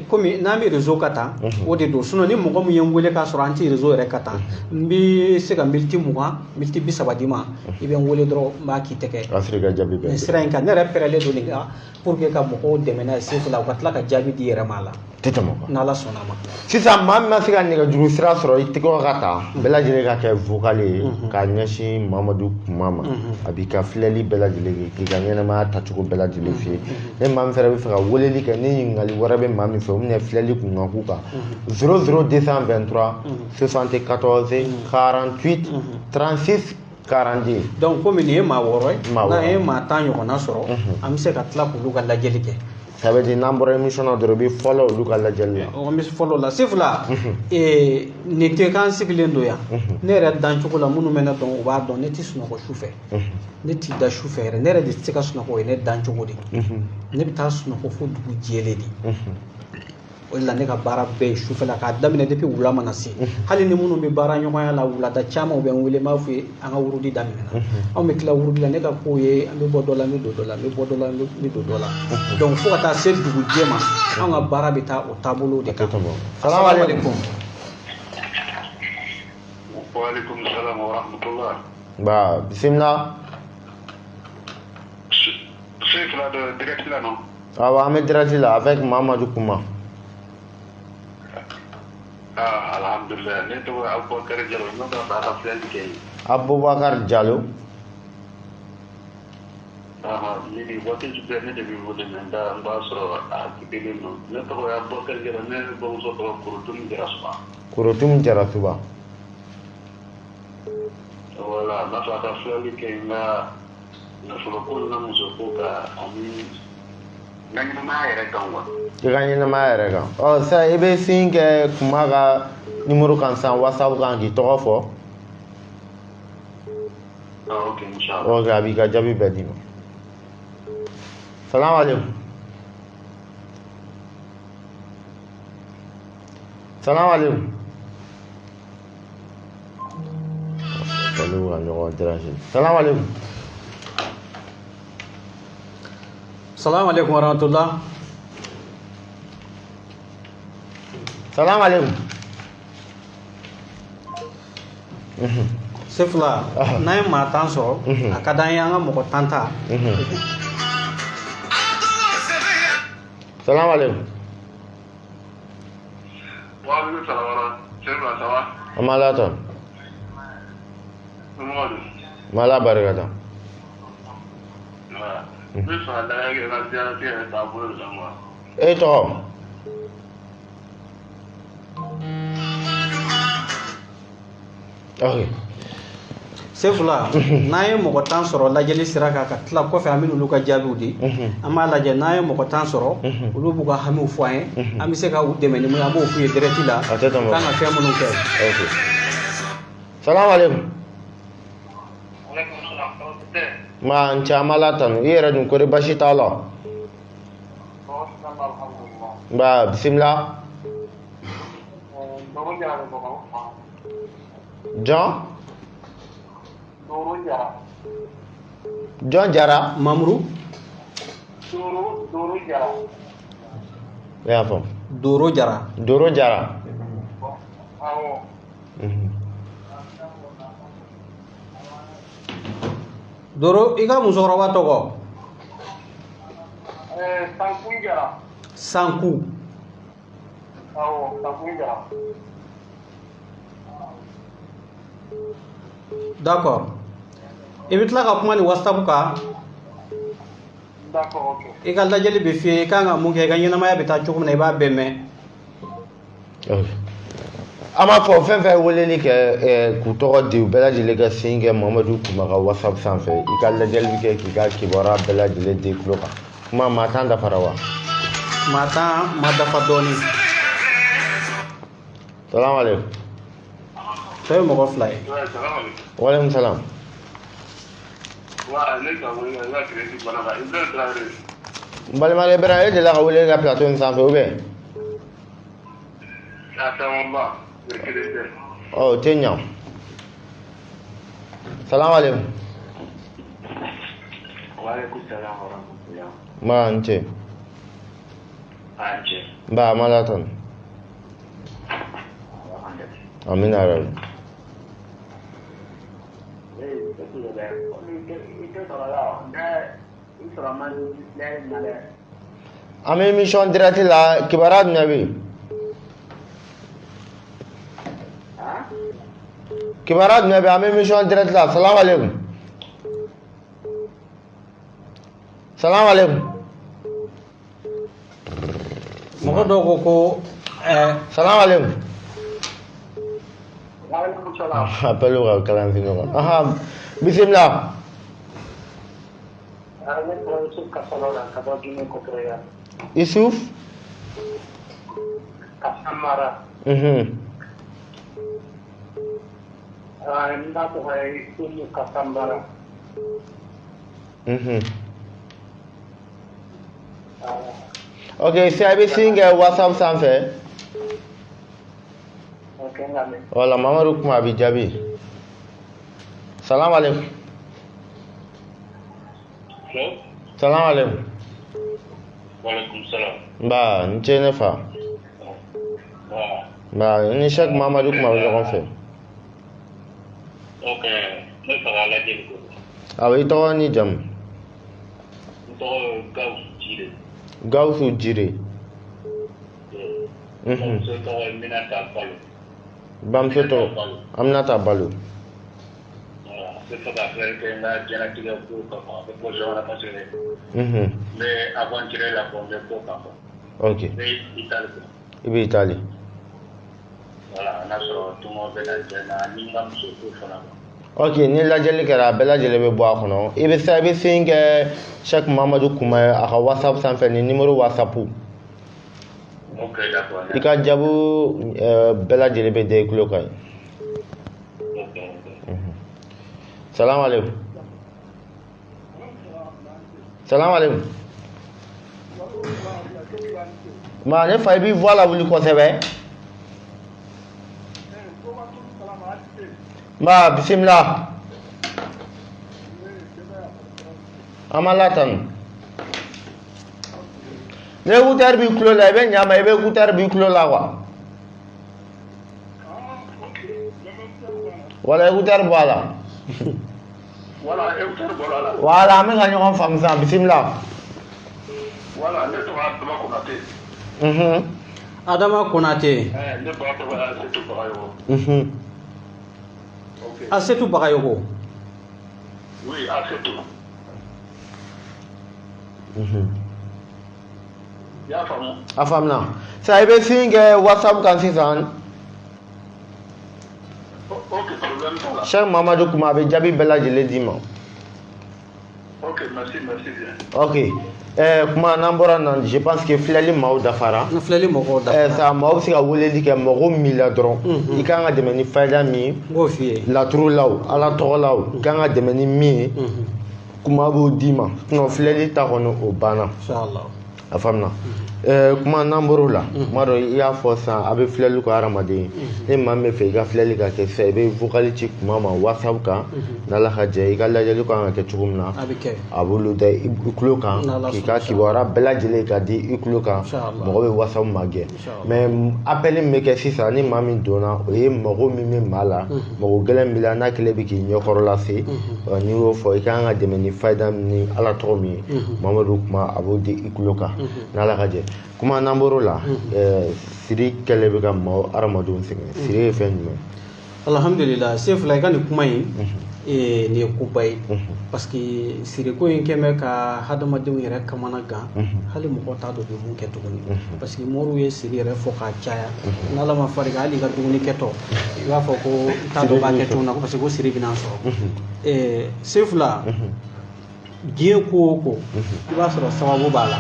komi n'an bɛ réseau ka tan o de don sinon ni mɔgɔ min ye n wele k'a sɔrɔ an tɛ réseau yɛrɛ ka tan n bɛ se ka miniti 20 miniti 30 di ma i bɛ n wele dɔrɔn n b'a k'i tɛgɛ a sɔrɔ i ka jaabi bɛɛ sira in kan ne yɛrɛ pɛrɛlen don nin kan pour que ka mɔgɔw dɛmɛ n'a ye sen fila u ka tila ka jaabi di yɛrɛ ma a la tɛ tɛmɛ quoi n'ala sɔnna a ma sisan maa min ma se ka nɛgɛjuru sira sɔrɔ i tɛgɛ ka ta bɛɛ lajɛlen ka kɛ vocal ye k'a ɲɛsin Mamadu kuma ma a b'i ka filɛli bɛɛ lajɛlen kɛ k'i ka ɲɛnamaya tacogo bɛɛ lajɛlen f'i ye ne maa min fɛnɛ bɛ fɛ ka weleli kɛ ni ɲininkali wɛrɛ bɛ maa min fɛ o bɛna filɛli kun kan k'u kan 00223 74 48 36 42 donc komi nin ye maa 6 ye n'an ye maa 10 ɲɔgɔnna sɔrɔ an bɛ se ka tila k'olu ka lajɛli kɛ ça veut dire n'an bɔra émission na dɔrɔn i bɛ fɔlɔ olu ka lajɛli la an bɛ fɔlɔ la sifila nin tɛ k'an sigilen don yan ne yɛrɛ dancogo la minnu bɛ ne dɔn u b'a dɔn ne tɛ sunɔgɔ su fɛ ne tɛ da su fɛ yɛrɛ ne yɛrɛ de tɛ se ka sunɔgɔ o ye ne dancogo de ne bɛ taa sunɔgɔ fo dugu jɛlen de o la ne ka baara bɛɛ sufɛla k'a daminɛ depuis wula mana se hali ni minnu bɛ baara ɲɔgɔnya la wulada caman bɛ n wele n b'a fɔ ye an ka wurudi daminɛna anw bɛ tila wurudi la ne ka kow ye an bɛ bɔ dɔ la an bɛ don dɔ la an bɛ bɔ dɔ la an bɛ don dɔ la donc fo ka taa se dugujɛ ma anw ka baara bɛ taa o taabolo de kan. Salaamaaleykum. Waalaikum salam wa rahmatullah. Ba bismillah. C'est là de direct là non? Ah ouais, on est direct là avec Mamadou Kouma. Ah alhamdulillah. Ne to Abubakar Diallo no da ba friend ke. Abubakar Diallo. Ah ni di wote ju ne de bi wole nda mba so a kibele no. Ne to Abubakar Diallo ne bo so to kurutum jarasuba. Kurutum jarasuba. Voilà, na fa ta friend ke na solo ko na muso ko ka ami nangina ma yɛrɛ kan wa I ka ɲɛnama yɛrɛ kan sa I bɛ sin kɛ Kuma ka numéro kan san WhatsApp kan k'i tɔgɔ fɔ ok inshallah ok a b'i ka jaabi bɛɛ d'i ma salaamaaleykum salaamaaleykum salaamaaleykum Salaamaaleykum wa rahmatullah. Salaamaaleykum. Sefula n'an ye maa tan sɔrɔ a ka d'an ye an ka mɔgɔ tan ta. Salaamaaleykum. Waalaikum salam. Sefula ça va? Amala ton. Mamadou. Mala barikata. Bisa ada yang kerja dia tak boleh sama. Tɔgɔ. Ok. Sefula n'an ye mɔgɔ tan sɔrɔ lajɛli sira kan ka tila kɔfɛ an bɛ n'olu ka jaabiw di an b'a lajɛ n'an ye mɔgɔ tan sɔrɔ olu b'u ka hamiw fɔ an ye an bɛ se ka u dɛmɛ ni mun ye an b'o f'u ye direct la kan ka fɛn minnu kɛ. Ok. Salaamaaleykum. Ma n cɛ Amala tanu I yɛrɛ dun kɔri basi t'a la. Ba bisimila. Jɔn? Jɔn Jara? Mamuru? I y'a faamu. Doro Jara. Doro Jara. Doro I ka musokɔrɔba tɔgɔ? Sanku Jara. Sanku. Awɔ, Sanku Jara. D'accord. I bɛ tila ka kuma ni WhatsApp kan. D'accord, ok. I ka lajɛli bɛ f'i ye I kan ka mun kɛ I ka ɲɛnamaya bɛ taa cogo min na I b'a bɛɛ mɛn. Ok. An b'a fɔ fɛn fɛn weleli kɛ k'u tɔgɔ di u bɛɛ lajɛlen ka sin kɛ Mamadu Kuma ka WhatsApp sanfɛ I ka lajɛli bɛ kɛ k'i ka kibaruya bɛɛ lajɛlen di tulo kan. Kuma maa tan dafara wa? Maa tan ma dafa dɔɔnin. Salaamaaleykum. Tɔ ye mɔgɔ fila ye. Waaleykum salam. Wa ne ka wele ka crédit bana ka I bɛ Traoré. N balimakɛ Bɛrɛ e delila ka wele ka plateau in sanfɛ ou bien? A caman ba, ne kelen tɛ. O tɛ ɲa. Salaamaaleykum. Waalaikum salam wa rahmatullah. Ma n cɛ. A cɛ. N ba Amala tanu. Amina yarabi. An bɛ émission direct la kibaruya jumɛn bɛ yen? Kibaruya jumɛn bɛ yen? An bɛ émission direct la. Salaamaaleykum. Salaamaaleykum. Mɔgɔ dɔw ko ko Salaamaaleykum. Waalaikum salam. Appel ka kalan si ɲɔgɔn. Aha bisimila. Ne buramuso kasala la ka bɔ Guinée Équatoriale. Isuf. Kasamara. Mhm. N b'a tɔgɔ ye Umu Kasamara. Mhm. Ok, si a bɛ sin kɛ WhatsApp sanfɛ. Ok, ngamɛ. Wala, Mamadou kuma a bɛ jaabi. Salam alaikum. Hello? Salam alaikum. Walaikum salam. Ba, n ce ne fa. Ba, ni Cheick Mamadou kuma bɛ ɲɔgɔn fɛ. Ok, ne fɛ k'a lajɛli ko. Awɔ, i tɔgɔ ni jamu. N tɔgɔ Gawusu Jire. Gawusu Jire. Bamuso tɔgɔ Minata Balo. Bamuso tɔgɔ Aminata Balo. Voilà, n bɛ fɛ ka fɛn kɛ n ka diɲɛlatigɛ ko kan quoi, n bɛ position na parce que Mhm. n bɛ aventure la quoi, n bɛ ko kan quoi. Ok. N bɛ Italie quoi. I bɛ Italie. Voilà, n'a sɔrɔ tɔngɔ bɛ na cɛ na ni n ka muso ko fana quoi. Ok, ni lajɛli kɛra a bɛɛ lajɛlen bɛ bɔ a kɔnɔ. I bɛ sin kɛ Cheick Mamadou kuma ye a ka WhatsApp sanfɛ ni numéro WhatsApp. Ok, d'accord. I ka jaabi bɛɛ lajɛlen bɛ da i tulo kan. Ok. Salam alaikum. Salam alaikum. Ma ne fa i b'i voix la wuli kosɛbɛ. Ma bisimila. An ma latanu. Ni écouteur b'i tulo la i bɛ ɲa ma i bɛ écouteur b'i tulo la quoi. Wala écouteur bɔ a la. Voilà, écouteur bɔra la. Wala an bɛ ka ɲɔgɔn faamu sisan bisimila. Voilà, ne tɔgɔ Adama Konate. Adama Konate. Ne ba tɔgɔ Cette Bagayogo. Ok. Cette Bagayogo. Oui, Cette. I y'a faamu? A faamuna. Sisan i bɛ sin kɛ WhatsApp kan sisan. Ok, problème t'a la. Cheick Mamadou kuma a bɛ jaabi bɛɛ lajɛlen d'i ma. Ok, merci bien. Ok. Kuma n'an bɔra na je pense que filɛli maaw dafara. Filɛli mɔgɔw dafara. Sa maaw bɛ se ka weleli kɛ mɔgɔ min la dɔrɔn. I kan ka dɛmɛ ni Faida min ye. N b'o f'i ye. Laturulaw, Ala tɔgɔlaw, i kan ka dɛmɛ ni min ye. Kuma b'o d'i ma. Sinon filɛli ta kɔni o banna. Inshallah. A faamuna. Kuma n'an bɔr'o la. Kuma dɔ i y'a fɔ sisan a bɛ filɛli kɛ hadamaden. Ni maa min bɛ fɛ i ka filɛli ka kɛ sisan i bɛ vocal ci kuma ma WhatsApp kan. N'Ala ka jɛ i ka lajɛli kan ka kɛ cogo min na. A bɛ kɛ. A b'olu da i tulo kan k'i ka kibaruya bɛɛ lajɛlen ka di i tulo kan. Mɔgɔ bɛ WhatsApp magɛ. Mais appel min bɛ kɛ sisan ni maa min donna o ye mɔgɔ min bɛ maa la. Mɔgɔ gɛlɛn b'i la n'a kɛlen bɛ k'i ɲɛkɔrɔ lase. N'i y'o fɔ i kan ka dɛmɛ ni Faida ni Ala tɔgɔ min ye. Mamadu kuma a b'o di i tulo kan. N'Ala ka jɛ. Kuma n'an bɔr'o la siri kɛlen bɛ ka hadamadenw sɛgɛn. Siri ye fɛn jumɛn? Alhamdulillah se fila i ka nin kuma in nin ye koba ye parce que siriko in kɛn bɛ ka hadamadenw yɛrɛ kamana gan hali mɔgɔ t'a dɔn bɛ mun kɛ tuguni parce que mɔriw ye siri yɛrɛ fɔ k'a caya n'Ala ma far'i kan hali i ka dumuni kɛtɔ i b'a fɔ ko i t'a dɔn b'a kɛ cogo min na parce que ko siri bɛna sɔrɔ se fila diɲɛ ko o ko i b'a sɔrɔ sababu b'a la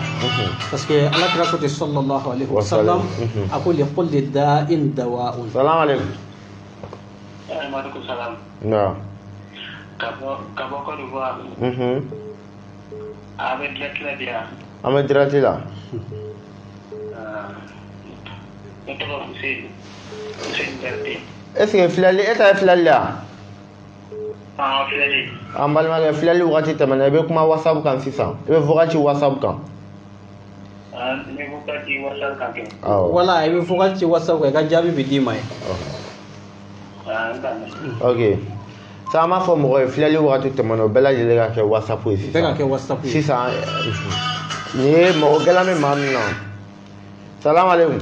parce que Ala kira ko ten sallallahu alaihi wa sallam a ko li kulli da'in dawa'un. Salam alaikum. Maaleykum salaam. Naamu. Ka bɔ Côte d'Ivoire. A bɛ direct la di yan. An bɛ direct la. Ne tɔgɔ Hussein Berete. Est ce que filɛli e ta ye filɛli la? Filɛli. An balimakɛ filɛli wagati tɛmɛna i bɛ kuma WhatsApp kan sisan i bɛ vocal ci WhatsApp kan. Ne vocal ci WhatsApp kan kɛ. Wala i bɛ vocal ci WhatsApp kan i ka jaabi bɛ d'i ma ye. Ok. Sa an b'a fɔ mɔgɔ ye filɛli wagati tɛmɛna o bɛɛ lajɛlen ka kɛ WhatsApp ye sisan. Bɛɛ ka kɛ WhatsApp ye. Sisan nin ye mɔgɔ gɛlɛn bɛ maa min na. Salam alaikum.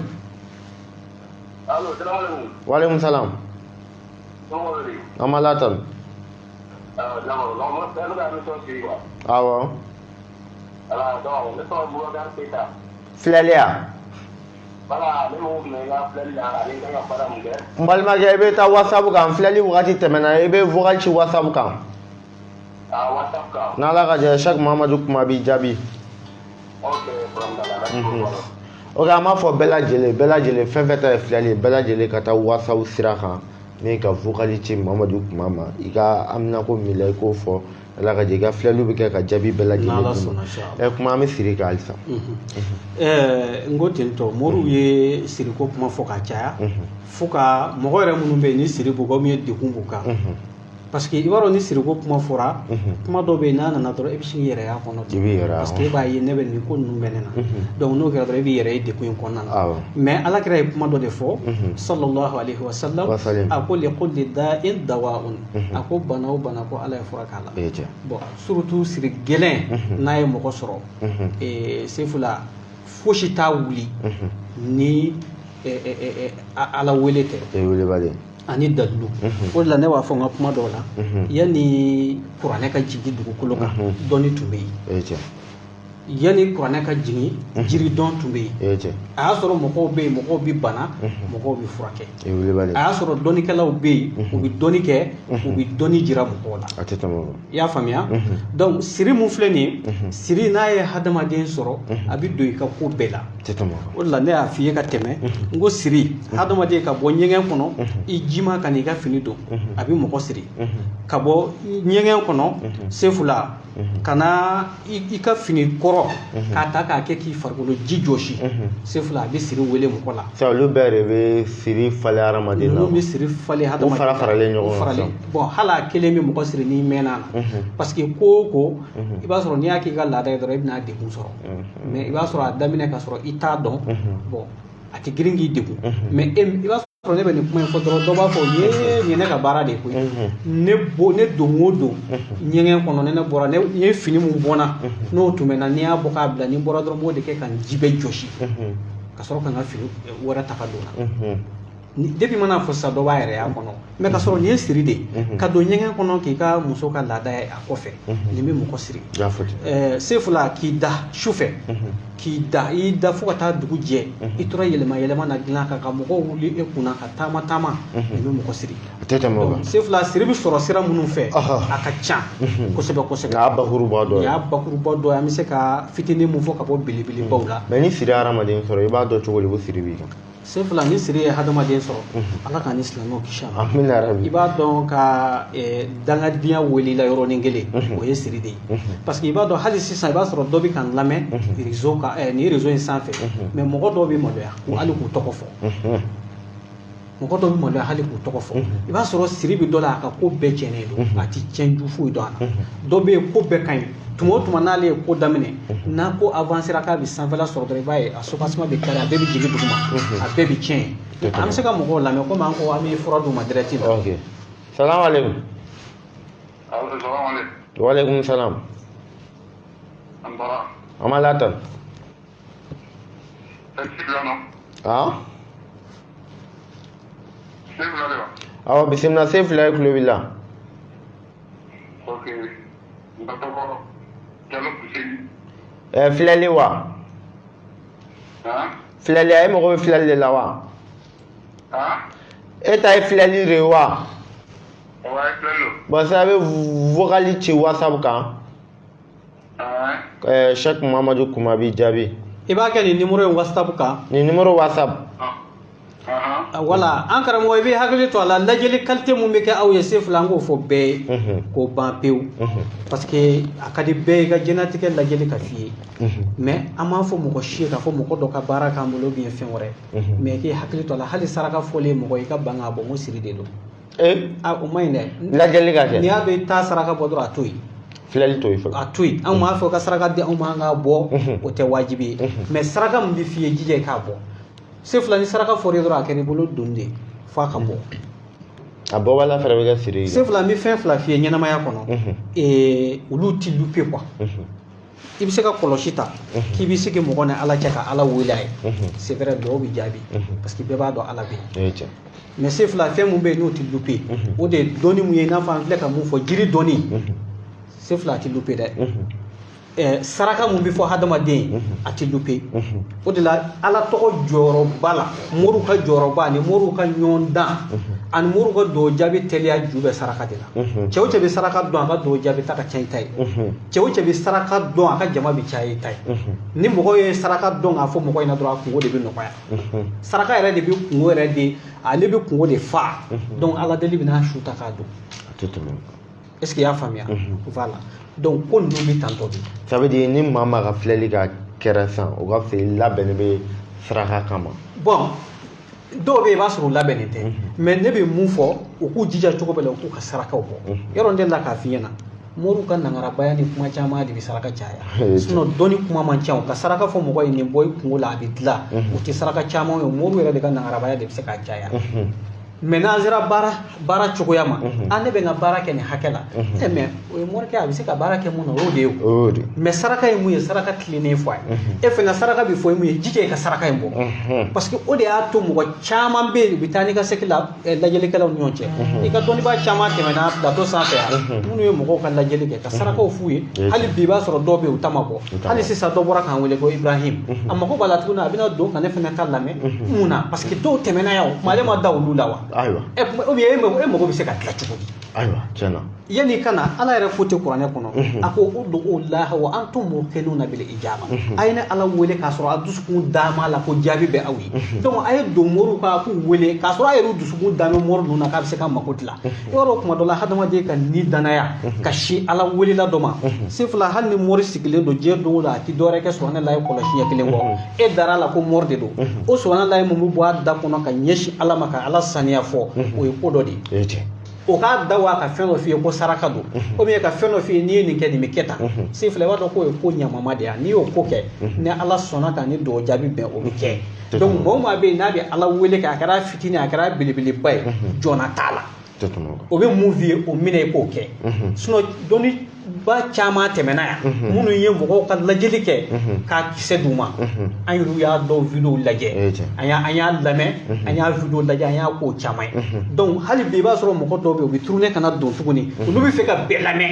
Allo, salam alaikum. Waalaikum salam. An ma latanu. Awɔ. Filɛli ya? N balimakɛ i bɛ taa WhatsApp kan filɛli wagati tɛmɛna i bɛ vocal ci WhatsApp kan. N'Ala ka jɛ Cheick Mamadou kuma b'i jaabi. Ok an b'a fɔ bɛɛ lajɛlen fɛn fɛn ta ye filɛli ye bɛɛ lajɛlen ka taa WhatsApp sira kan mais ka vocalité Mamadou Mama ika amna ko mila ko fo ala ka je ka flelu be ka jabi bela je kuma mi siri ka alsa ngotin to moru ye siri ko kuma fo ka caya fo ka mo gore munu be ni siri bu ko mi de kumbuka parce que ibaro ni siri ko kuma fora kuma do be na na doro e bi yere ya kono parce que ba ye nebe ni ko num benena donc no kera be yere de ko kon nan mais ala kera kuma do de fo sallallahu alaihi wasallam ako li kulli da'in dawa'un ako banaw banako ala fora kala bon surtout siri gelen na ye moko soro e sefula foshi ta wuli ni ala welete wele bale ani dalu o la ne wa fo nga kuma do la yani qur'ane ka jigi dugukolo kan doni tumbe yani qur'ane ka jigi jiri don tumbe a soro moko bi bana moko bi furake a soro doni kala be o bi doni ke o bi doni jira moko la ya famia donc siri mu fleni siri na ye hadama den soro abi do ka ko bela o la ne a fiye ka teme ngo siri hadama de ka bo nyengen kono i jima kan i ka fini do abi moko siri ka bo nyengen kono sefula kana i ka fini koro ka ta ka ke ki fargolo jijoshi sefula bi siri wele moko la sa lu bere be siri fale aramade na lu siri fale hadama fara farale nyogo bon hala kele mi moko siri ni mena parce que ko i ba soro ni aki ga la da do ibna de kun soro mais i ba soro adamine ka soro ita don bon ati gringi deku mais i ba soro ne be ni kuma fo do ba fo ye ne ka bara de ko ne dongodo nyengen kono ne bora ne ye fini mu bona no tumena ni aboka bla ni bora do mo de ke kan jibe joshi ka soro kan fini wora takadona depuis mana fo sa do ba yere ya kono mais ka soro ni siri de ka do nyengen kono ki ka muso ka lada ya kofe ni mi mu ko siri sefula ki da shufe ki da i da fo ka ta dugu je i tora yelema na gina ka mo ko wuli e kuna ka tama ni mi mu ko siri tete mo sefula siri bi soro sira munu fe aka cha ko sebe ya bakuru bodo ya mi se ka fitini mu fo ka bo bilibili bawla mais ni siri aramadin soro i ba do chogoli bo siri bi sefula ni siri hadama den soro ala ka ni islamo kisha amin arabi iba don ka danga dia weli la yoro ngele o ye siri de parce que iba do hali sisa iba soro dobi kan lame réseau ka ni réseau insanfé mais mo do bi modoya ko ali ku tokofo mo do bi modoya hali ku tokofo iba soro siri bi dola ka ko be chene do ati chenju fu do ana do be ko be kan tuma na le ko damine na ko avancer ka bi sanfela soro do iba a sopasma be kala be bi jigi duguma a be bi chen am se ka mo ko lame ko man ko ami frodu ma direct la OK salam alaikum salam alaikum wa alaikum salam ambara amalatan awa bisimila se fila ye kulo bila filɛli wa filɛli a ye mago bɛ filɛli de la wa e ta ye filɛli de wa bon ça bɛ vocali ci whatsapp kan Cheick Mamadou kuma b'i jaabi i b'a kɛ nin numéro in whatsapp kan nin numéro whatsapp wala an karamɔgɔ i bɛ hakili to a la lajɛli qualité mun bɛ kɛ aw ye se fila an k'o fɔ bɛɛ ye k'o ban pewu parce que a ka di bɛɛ ye i ka diɲɛlatigɛ lajɛli ka f'i ye mais an m'a fɔ mɔgɔ si ye k'a fɔ mɔgɔ dɔ ka baara k'an bolo bien fɛn wɛrɛ mais k'i hakili to a la hali saraka fɔlen mɔgɔ i ka ban k'a bɔ n ko siri de don o ma ɲi dɛ lajɛli ka kɛ n'i y'a dɔn i t'a saraka bɔ dɔrɔn a to yen filɛli to yen fɔlɔ a to yen an m'a fɔ ka saraka di anw ma an k'a bɔ o tɛ wajibi ye mais saraka min bɛ f'i ye jija i k'a bɔ se fila ni saraka fɔra dɔrɔn a kɛ n'i bolo don de f'a ka bɔ a bɔ wala fɛrɛ bɛ kɛ siri se fila n bɛ fɛn fila f'i ye ɲɛnamaya kɔnɔ olu ti lupe quoi i bɛ se ka kɔlɔsi ta k'i bɛ sigi mɔgɔ ni ala cɛ ka ala wele a ye c'est vrai dɔw bɛ jaabi parce que bɛɛ b'a dɔn ala bɛ yen mais se fila fɛn mun bɛ yen n'o ti lupe o de ye dɔnni mun ye i n'a fɔ an filɛ ka mun fɔ jiri dɔnni se fila ti lupe dɛ saraka mun bi fɔ hadamaden a tɛ lupe o de la ala tɔgɔ jɔyɔrɔba la moriw ka jɔyɔrɔba ani moriw ka ɲɔgɔn dan ani moriw ka dɔw jaabi teliya ju bɛ saraka de la cɛ o cɛ bɛ saraka dɔn a ka dɔw jaabi ta ka ca i ta ye cɛ o cɛ bɛ saraka dɔn a ka jama bɛ caya i ta ye ni mɔgɔ ye saraka dɔn k'a fɔ mɔgɔ in na dɔrɔn a kungo de bɛ nɔgɔya saraka yɛrɛ de bɛ kungo yɛrɛ de ale bɛ kungo de fa donc ala deli bɛ n'a su ta k'a dɔn est-ce que i y'a faamuya voilà donc ko ninnu bɛ tantɔ de ça veut dire ni maa maa ka filɛli ka kɛra san o ka fɛ labɛnnen bɛ saraka kama bon dɔw bɛ yen i b'a sɔrɔ o labɛnnen tɛ mais ne bɛ mun fɔ u k'u jija cogo bɛɛ la u k'u ka sarakaw bɔ yɔrɔ n delila k'a f'i ɲɛna moriw ka nangarabaya ni kuma caman de bɛ saraka caya sinon dɔnni kuma man ca ka saraka fɔ mɔgɔ ye nin bɔ i kungo la a bɛ dilan o tɛ saraka caman ye moriw yɛrɛ de ka nangarabaya de bɛ se k'a caya mais n'an sera baara cogoya ma ne bɛ n ka baara kɛ nin hakɛ la mais o ye morikɛ a bɛ se ka baara kɛ mun na o de ye o mais saraka ye mun ye saraka tilennen fɔ a ye e fana saraka bɛ fɔ ye mun ye jija i ka saraka in bɔ parce que o de y'a to mɔgɔ caman bɛ yen u bɛ taa n'i ka seki la lajɛlikɛlaw ni ɲɔgɔn cɛ i ka dɔnnibaa caman tɛmɛna plateau sanfɛ yan minnu ye mɔgɔw ka lajɛli kɛ ka sarakaw f'u ye hali bi i b'a sɔrɔ dɔw bɛ yen u ta ma bɔ hali sisan dɔ bɔra k'an wele ko Ibrahim a mako b'a la tuguni a bɛna don ka ne fana ta lamɛn mun na parce que dɔw tɛmɛna yan o kuma ale ma da olu la wa ou bien e mago bɛ se ka dilan cogo di ayiwa tiɲɛna yani kana ala yɛrɛ fo tɛ kuranɛ kɔnɔ a ko ud'ullaha wa antum muqinuna bil ijaba a ye ne ala wele k'a sɔrɔ a dusukun dama la ko jaabi bɛ aw ye donc a ye don moriw ka k'u wele k'a sɔrɔ a yɛrɛ dusukun dame mori ninnu na k'a bɛ se ka mako dilan yɔrɔ kuma dɔ la hadamaden ka ni danaya ka si ala welela dɔ ma se fila hali ni mori sigilen don diɲɛ don o don a tɛ dɔwɛrɛ kɛ sɔgɔnɛ la ye kɔlɔsi ɲɛ kelen kɔ e dara la ko mori de don o sɔgɔnɛ la ye mun bɛ bɔ a da kɔnɔ ka ɲɛsin ala ma ka ala saniya fɔ o ye ko dɔ de ye o k'a da wa ka fɛn dɔ f'i ye ko saraka don ou bien ka fɛn dɔ f'i ye n'i ye nin kɛ nin bɛ kɛ tan se fila i b'a dɔn k'o ye ko ɲamama de ye n'i y'o ko kɛ ni ala sɔnna ka ni dɔw jaabi bɛn o bɛ kɛ donc mɔgɔ maa bɛ yen n'a bɛ ala wele kɛ a kɛra fitinin a kɛra belebeleba ye jɔna t'a la o bɛ mun f'i ye o minɛ i k'o kɛ sinon dɔnni ba caman tɛmɛna yan minnu ye mɔgɔw ka lajɛli kɛ k'a kisɛ d'u ma an yɛrɛ y'a dɔw video lajɛ an y'a lamɛn an y'a video lajɛ an y'a k'o caman ye donc hali bi i b'a sɔrɔ mɔgɔ dɔw bɛ yen u bɛ turunnen kana don tuguni olu bɛ fɛ ka bɛɛ lamɛn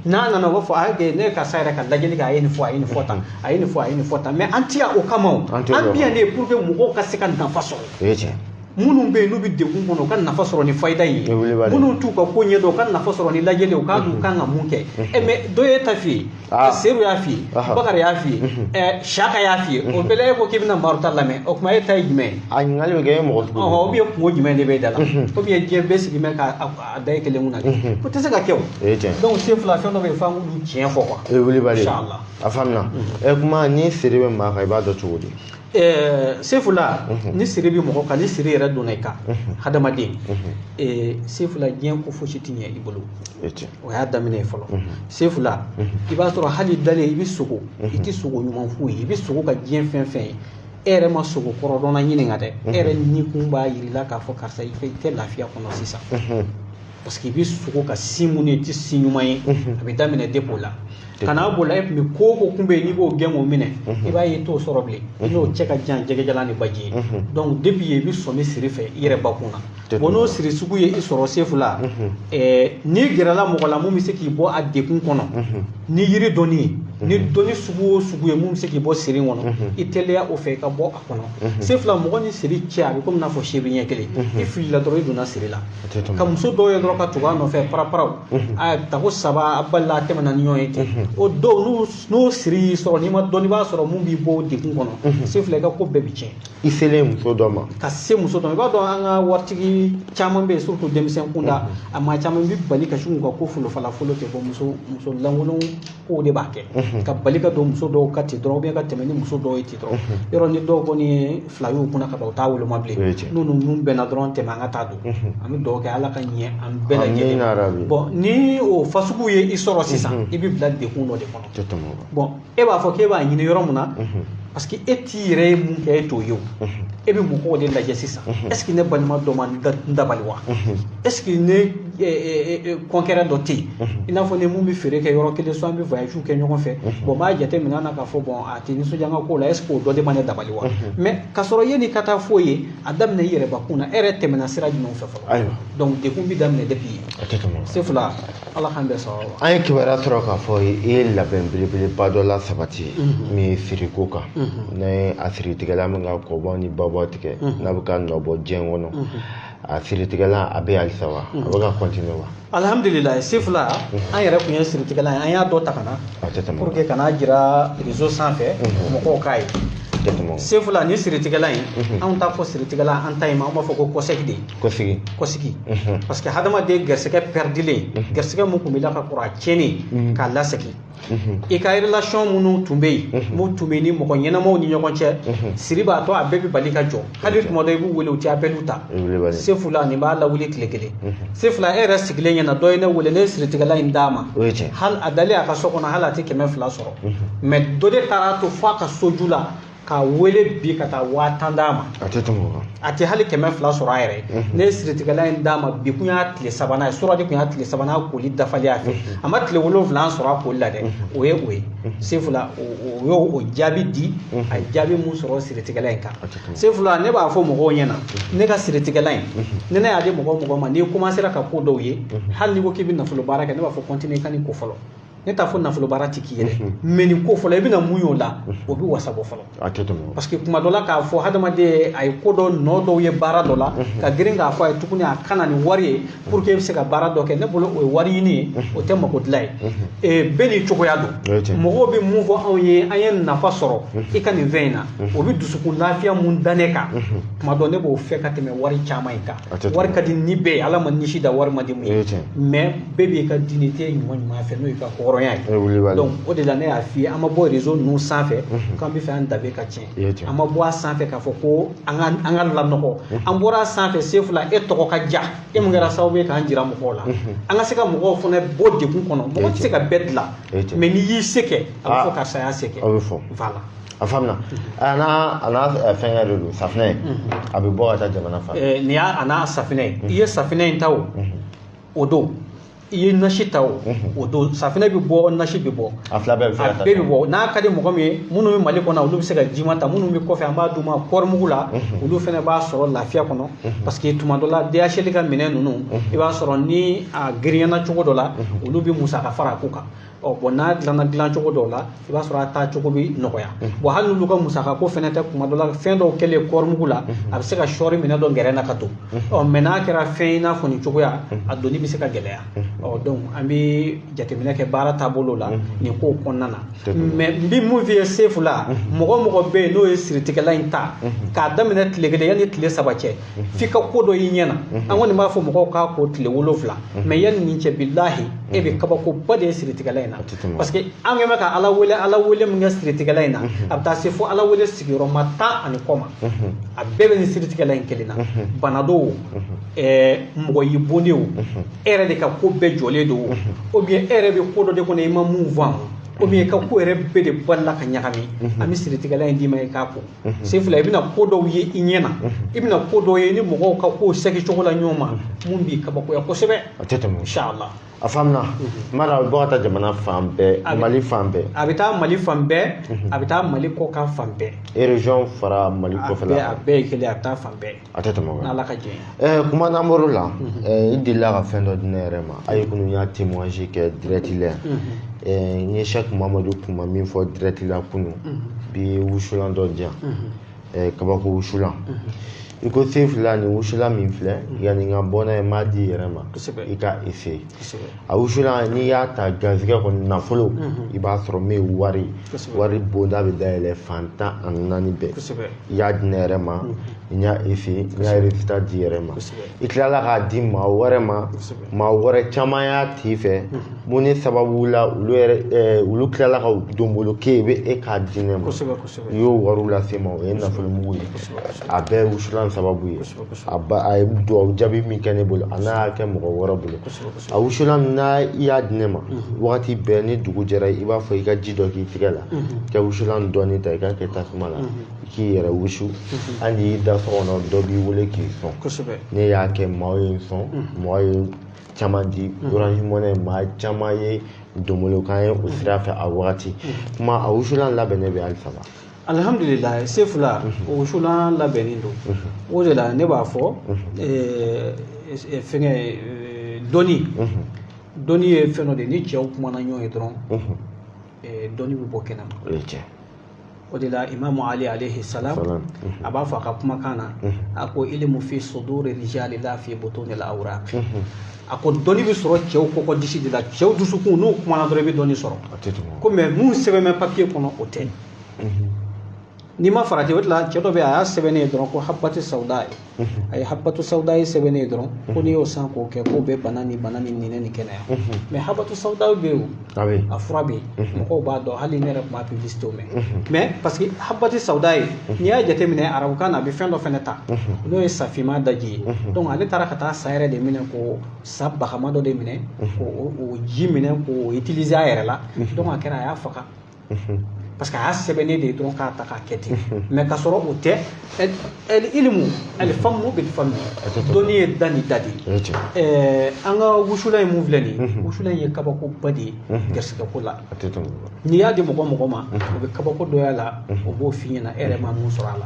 n'a nana u b'a fɔ a ne ka sa yɛrɛ ka lajɛli kɛ a ye nin fɔ a ye nin fɔ tan a ye nin fɔ a ye nin fɔ tan mais an tɛ yan o kama o an bɛ yan de pour que mɔgɔw ka se ka nafa sɔrɔ minnu bɛ yen n'u bɛ degun kɔnɔ u ka nafa sɔrɔ ni fayida ye minnu t'u ka ko ɲɛdɔn u ka nafa sɔrɔ ni lajɛli u k'a dun kan ka mun kɛ mais dɔ ye ta f'i ye Seru y'a f'i ye Bakari y'a f'i ye Cheick y'a f'i ye o bɛɛ la e ko k'i bɛna Maruta lamɛn o tuma e ta ye jumɛn ye a ɲininkali bɛ kɛ e mɔgɔ tugu ou bien kungo jumɛn de b'e da la ou bien diɲɛ bɛɛ sigi mɛ k'a da e kelen kun na o tɛ se ka kɛ o donc sen fila fɛn dɔ bɛ yen f'an k'olu tiɲɛ fɔ quoi e wulibali a faamuna kuma ni siri bɛ maa kan i b'a dɔn cogo di sefula ni siri bɛ mɔgɔ kan ni siri yɛrɛ donna i kan hadamaden sefula diɲɛ ko fosi tɛ ɲɛ i bolo o y'a daminɛ ye fɔlɔ sefula i b'a sɔrɔ hali dalen i bɛ sogo i tɛ sogo ɲuman foyi ye i bɛ sogo ka diɲɛ fɛn fɛn ye e yɛrɛ ma sogo kɔrɔdɔnna ɲininka dɛ e yɛrɛ ni kun b'a yir'i la k'a fɔ karisa i tɛ lafiya kɔnɔ sisan parce que i bɛ sogo ka sin mun ye i tɛ sin ɲuman ye a bɛ daminɛ depo la kana bɔ la e tun bɛ ko o ko kun bɛ yen n'i b'o gɛn k'o minɛ i b'a ye i t'o sɔrɔ bilen i n'o cɛ ka jan jɛgɛjalan ni baji ye donc depuis yen i bɛ sɔmi siri fɛ i yɛrɛ bakun na bon n'o siri sugu ye i sɔrɔ sefula n'i gɛrɛla mɔgɔ la mun bɛ se k'i bɔ a dekun kɔnɔ ni yiri dɔnni ye ni dɔnni sugu o sugu ye mun bɛ se k'i bɔ siri kɔnɔ i teliya o fɛ i ka bɔ a kɔnɔ sefula mɔgɔ ni siri cɛ a bɛ komi n'a fɔ sebi ɲɛ kelen i filila dɔrɔn i donna siri la ka muso dɔw ye dɔrɔn ka tugu a nɔfɛ paraparaw a tako saba a balila a tɛmɛna ni ɲɔgɔn ye ten o dɔw n'o siri y'i sɔrɔ n'i ma dɔnni b'a sɔrɔ mun b'i bɔ dekun kɔnɔ sefula i ka ko bɛɛ bɛ tiɲɛ i selen muso dɔ ma ka se muso dɔ ma i b'a dɔn an ka waritigi caman bɛ yen surtout denmisɛn kunda a maa caman bɛ bali ka sin k'u ka ko folofalafolo kɛ bɔ muso lankolon kow de b'a kɛ ka bali ka don muso dɔw ka ten dɔrɔn ou bien ka tɛmɛ ni muso dɔw ye ten dɔrɔn yɔrɔ ni dɔw kɔni ye fila y'u kunna ka ban u t'a woloma bilen n'u nun bɛnna dɔrɔn tɛmɛ an ka taa don an bɛ dugawu kɛ ala ka ɲɛ an bɛɛ lajɛlen bon ni o fasugu ye i sɔrɔ sisan i bɛ bila dekun dɔ de kɔnɔ bon e b'a fɔ k'e b'a ɲini yɔrɔ min na parce que e t'i yɛrɛ ye mun kɛ e t'o ye o e bɛ mɔgɔw de lajɛ sisan est ce que ne balima dɔ ma n dabali wa est ce que ne conquérant dɔ tɛ yen i n'a fɔ ni mun bɛ feere kɛ yɔrɔ kelen so an bɛ voyage kɛ ɲɔgɔn fɛ bon m'a jate minɛ na k'a fɔ bon a tɛ nisɔndiya n ka ko la est ce que o dɔ de ma ne dabali wa mais k'a sɔrɔ yanni ka taa f'o ye a daminɛ i yɛrɛ bakun na e yɛrɛ tɛmɛna sira jumɛn fɛ fɔlɔ donc dekun bɛ daminɛ depuis yen c'est fila ala k'an bɛɛ sɔrɔ wa. An ye kibaruya sɔrɔ k'a fɔ i ye labɛn belebeleba dɔ la sabati min ye siriko kan n'a ye a siritigɛla min ka kɔbɔ ni babɔ tigɛ n'a bɛ ka nɔ bɔ diɲɛ kɔnɔ a siritigɛla a bɛ halisa wa a bɛ ka continuer wa. Alhamdulillah c'est fila an yɛrɛ kun ye siritigɛla ye an y'a dɔ ta ka na pour que kana jira réseau sanfɛ mɔgɔw k'a ye. Sefula ni siritigɛla in anw t'a fɔ siritigɛla an ta in ma an b'a fɔ ko kɔsɛgi de kɔsigi parce que hadamaden gɛrisigɛ pɛridilen gɛrisigɛ mun tun b'i la ka kɔrɔ a tiɲɛni k'a lasegi i ka relation minnu tun bɛ yen mun tun bɛ ni mɔgɔ ɲɛnamaw ni ɲɔgɔn cɛ siri b'a to a bɛɛ bɛ bali ka jɔ hali tuma dɔ i b'u wele u tɛ appel ta Sefula nin b'a lawuli tile kelen Sefula e yɛrɛ sigilen ɲɛna dɔ ye ne wele ne ye siritigɛla in d'a ma hali a dalen a ka so kɔnɔ hali a tɛ 200 sɔrɔ mais dɔ de taara to f'a ka soju la ka wele bi ka taa 1000 d'a ma a tɛ hali 200 sɔrɔ a yɛrɛ ne ye siritigɛla in d'a ma bi kun y'a tile sabanan ye surɔ de kun y'a tile sabanan koli dafalen a fɛ a ma tile 7 sɔrɔ a koli la dɛ o ye o ye Sefula o y'o jaabi di a ye jaabi mun sɔrɔ siritigɛla in kan Sefula ne b'a fɔ mɔgɔw ɲɛna ne ka siritigɛla in ni ne y'a di mɔgɔ ma n'i commencera ka ko dɔw ye hali n'i ko k'i bɛ nafolo baara kɛ ne b'a fɔ continuer i ka nin ko fɔlɔ ne t'a fɔ nafolo baara tɛ k'i yɛrɛ mais nin ko fɔlɔ i bɛna mun y'o la o bɛ wasa bɔ fɔlɔ parce que kuma dɔ la k'a fɔ hadamaden a ye ko dɔ nɔ dɔw ye baara dɔ la ka girin k'a fɔ a ye tuguni a kana nin wari ye pour que i bɛ se ka baara dɔ kɛ ne bolo o ye wari ɲini ye o tɛ mako dilan ye bɛɛ ni cogoya don mɔgɔw bɛ mun fɔ anw ye an ye nafa sɔrɔ i ka nin fɛn in na o bɛ dusukun lafiya mun da ne kan tuma dɔ ne b'o fɛ ka tɛmɛ wari caman in kan wari ka di ni bɛɛ ye ala ma nisi da wari ma di mun ye mais bɛɛ b'i ka dignité ɲuman ɲuman fɛ n'o ye ka donc o de la ne y'a f'i ye an ma bɔ réseau ninnu sanfɛ k'an bɛ fɛ an danbe ka tiɲɛ an ma bɔ a sanfɛ k'a fɔ ko an ka lanɔgɔ an bɔra a sanfɛ Sefula e tɔgɔ ka ja e mun kɛra sababu ye k'an jira mɔgɔw la an ka se ka mɔgɔw fana bɔ degun kɔnɔ mɔgɔ tɛ se ka bɛɛ dilan mais n'i y'i se kɛ a bɛ fɔ karisa y'a se kɛ voilà a faamuna a n'a fɛngɛ de don safinɛ a bɛ bɔ ka taa jamana fa nin y'a n'a safinɛ i ye safinɛ in ta o don i ye nasi ta o don safinɛ bɛ bɔ nasi bɛ bɔ a fila bɛɛ bɛ bɔ n'a ka di mɔgɔ min ye minnu bɛ Mali kɔnɔ olu bɛ se ka jima ta minnu bɛ kɔfɛ an b'a d'u ma kɔɔrimugu la olu fana b'a sɔrɔ lafiya kɔnɔ parce que tuma dɔ la DHL ka minɛn ninnu i b'a sɔrɔ ni a girinyana cogo dɔ la olu bɛ musaka fara a ko kan bon n'a dilanna dilan cogo dɔw la i b'a sɔrɔ a taa cogo bɛ nɔgɔya bon hali n'olu ka musaka ko fɛnɛ tɛ kuma dɔ la fɛn dɔw kɛlen kɔɔrimugu la a bɛ se ka sɔɔri minɛ dɔ gɛrɛ na ka to mais n'a kɛra fɛn i n'a fɔ nin cogoya a donni bɛ se ka gɛlɛya donc an bɛ jateminɛ kɛ baara taabolo la nin kow kɔnɔna na mais n bɛ mun f'i ye Sefula mɔgɔ mɔgɔ bɛ yen n'o ye siritigɛla in ta k'a daminɛ tile kelen yanni tile 3 cɛ f'i ka ko dɔ y'i ɲɛna an kɔni b'a fɔ mɔgɔw k'a ko tile 7 mais yanni nin cɛ bilahi e bɛ kabakoba de ye siritigɛla in na parce que an kɛn bɛ ka ala wele min kɛ siritigɛla in na a bɛ taa se fo ala wele sigiyɔrɔma 10 ani kɔ ma a bɛɛ bɛ nin siritigɛla in kelen na bana do mɔgɔ y'i bonnen o e yɛrɛ de ka ko bɛɛ jɔlen do ou bien e yɛrɛ bɛ ko dɔ de kɔnɔ i ma mun faamu ou bien ka ko yɛrɛ bɛɛ de balila ka ɲagami an bɛ siritigɛla in d'i ma i k'a ko Sefula i bɛna ko dɔw ye i ɲɛna i bɛna ko dɔw ye ni mɔgɔw ka kow sɛgi cogo la ɲɔgɔn ma mun b'i kabakoya kosɛbɛ inchallah a faamuna mara a bɛ bɔ ka taa jamana fan bɛɛ Mali fan bɛɛ a bɛ taa Mali fan bɛɛ a bɛ taa Mali kɔkan fan bɛɛ région fara Mali kɔfɛla a bɛɛ ye kelen a bɛ taa fan bɛɛ a tɛ tɛmɛ o kan n'Ala ka jɛn ye kuma n'an bɔr'o la i delila ka fɛn dɔ di ne yɛrɛ ma a ye kunun y'a témoignage kɛ direct la n ye Cheick Mamadou kun ma min fɔ direct la kunun bi wusulan dɔ di yan kabako wusulan i ko Sefula ni wusula min filɛ yanni n ka bɔ n'a ye n b'a di i yɛrɛ ma i ka essayer a wusula n'i y'a ta garisɛgɛ kɔni nafolo i b'a sɔrɔ min ye wari bonda bɛ dayɛlɛ fan 14 bɛɛ i y'a di ne yɛrɛ ma n y'a essayer n y'a résultat di i yɛrɛ ma i tilala k'a di maa wɛrɛ ma maa wɛrɛ caman y'a t'i fɛ mun ni sababu la olu tilala ka don bolo k'e bɛ e k'a di ne ma i y'o wariw lase ma o ye nafolo mugu ye a bɛɛ wusulan sababu ye a ye duwawu jaabi min kɛ ne bolo a n'a y'a kɛ mɔgɔ wɛrɛ bolo a wusulan n'a i y'a di ne ma wagati bɛɛ ni dugu jɛra i b'a fɔ i ka ji dɔ k'i tigɛ la kɛ wusulan dɔɔni ta i ka kɛ tasuma la i k'i yɛrɛ wusu hali n'i da so kɔnɔ dɔ b'i wele k'i sɔn ne y'a kɛ maaw ye n sɔn mɔgɔ ye caman di Orange Money maa caman ye donbolokan ye o sira fɛ a wagati kuma a wusulan labɛnnen bɛ halisa la. Alhamdulillah Sefula o wusulan labɛnnen don o de la ne b'a fɔ fɛngɛ dɔnni ye fɛn dɔ de ni cɛw kumana ɲɔgɔn ye dɔrɔn dɔnni bɛ bɔ kɛnɛma. O de la Imamu Ali alayhi salam a b'a fɔ a ka kumakan na a ko ilmu fi suduri rijali la fi butuni al-awraq a ko dɔnni bɛ sɔrɔ cɛw kɔkɔ disi de la cɛw dusukun n'u kumana dɔrɔn i bɛ dɔnni sɔrɔ ko mais mun sɛbɛn bɛ papier kɔnɔ o tɛ. Ni ma farati o de la cɛ dɔ bɛ a y'a sɛbɛnnen ye dɔrɔn ko habatu sauda ye a ye habatu sauda ye sɛbɛnnen ye dɔrɔn ko n'i y'o san k'o kɛ k'o bɛ bana ni ninɛ ni kɛnɛya mais habatu sauda bɛ yen o a fura bɛ yen mɔgɔw b'a dɔn hali ne yɛrɛ tun b'a publicité o mɛn mais parce que habatu sauda ye n'i y'a jateminɛ arabukan na a bɛ fɛn dɔ fɛnɛ ta n'o ye safima daji ye donc ale taara ka taa sa yɛrɛ de minɛ ko sa bagama dɔ de minɛ k'o ji minɛ k'o utiliser a yɛrɛ la donc a kɛra a y'a faga parce que a y'a sɛbɛnnen de ye dɔrɔn k'a ta k'a kɛ ten mais ka sɔrɔ o tɛ ilmu alifamu bil fami dɔnni ye da ni da de ye an ka wusulan ye mun filɛ nin ye wusulan ye kabakoba de ye garisigɛko la n'i y'a di mɔgɔ ma o bɛ kabako dɔ y'a la o b'o f'i ɲɛna e yɛrɛ ma mun sɔrɔ a la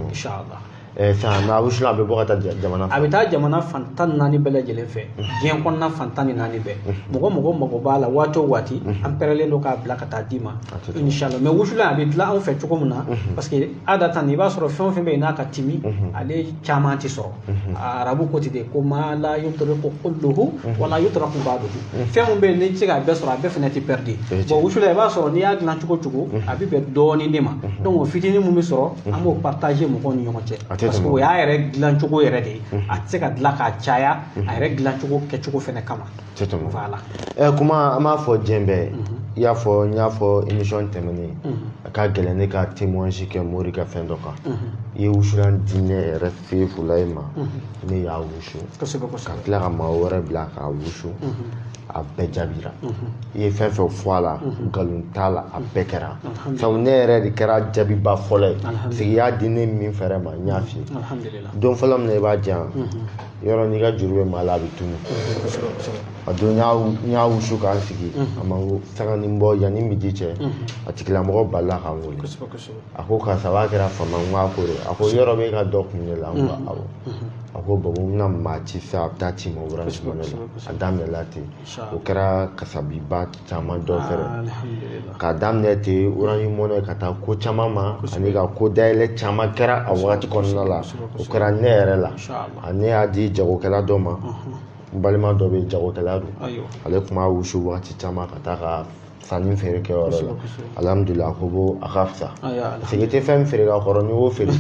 inshallah. Sisan wusulan a bɛ bɔ ka taa jamana fɛ a bɛ taa jamana fan 14 bɛɛ lajɛlen fɛ diɲɛ kɔnɔna fan 14 bɛɛ mɔgɔ mago b'a la waati o waati an pɛrɛlen don k'a bila ka taa d'i ma inshallah mais wusulan a bɛ dilan anw fɛ cogo min na parce que adatan i b'a sɔrɔ fɛn o fɛn bɛ yen n'a ka timi ale caman tɛ sɔrɔ arabu ko ten de ko ma la yutraku kulluhu wala yutraku ba'duhu fɛn min bɛ yen n'i tɛ se k'a bɛɛ sɔrɔ a bɛɛ fana tɛ perdre bon wusulan i b'a sɔrɔ n'i y'a dilan cogo cogo a bɛ bɛn dɔɔnin de ma donc o fitinin min bɛ sɔrɔ an b'o partager mɔgɔw ni ɲɔgɔn cɛ parce que o y'a yɛrɛ dilan cogo yɛrɛ de ye a tɛ se ka dilan k'a caya a yɛrɛ dilan cogo kɛcogo fɛnɛ kama voilà kuma an b'a fɔ diɲɛ bɛɛ i y'a fɔ n y'a fɔ émission tɛmɛnen a ka gɛlɛn ne ka témoignage kɛ Mori ka fɛn dɔ kan i ye wusulan di ne yɛrɛ Sefula ma ne y'a wusu ka tila ka maa wɛrɛ bila k'a wusu a bɛɛ jaabira i ye fɛn fɛn fɔ a la nkalon t'a la a bɛɛ kɛra sabu ne yɛrɛ de kɛra jaabiba fɔlɔ ye parce que i y'a di ne min fɛrɛ ma n y'a f'i ye don fɔlɔ min na i b'a di yan yɔrɔ n'i ka juru bɛ maa la a bɛ tunu a don n y'a wusu k'an sigi a ma sanga ni bɔ yanni midi cɛ a tigilamɔgɔ balila k'an wele a ko karisa b'a kɛra fama n k'a ko de a ko yɔrɔ bɛ ka dɔ kun ne la n ko awɔ a ko babu n bɛna maa ci fɛ a bɛ taa ci ma Orange Money la a daminɛla ten o kɛra kasabiba caman dɔ fɛrɛ k'a daminɛ ten Orange Money ka taa ko caman ma ani ka ko dayɛlɛ caman kɛra a wagati kɔnɔna la o kɛra ne yɛrɛ la ne y'a di jagokɛla dɔ ma n balima dɔ bɛ jagokɛla don ale tun b'a wusu wagati caman ka taa ka sanni feere kɛ yɔrɔ la alhamdulillah ko bo a ka fisa parce que i tɛ fɛn feere ka kɔrɔ n'i y'o feere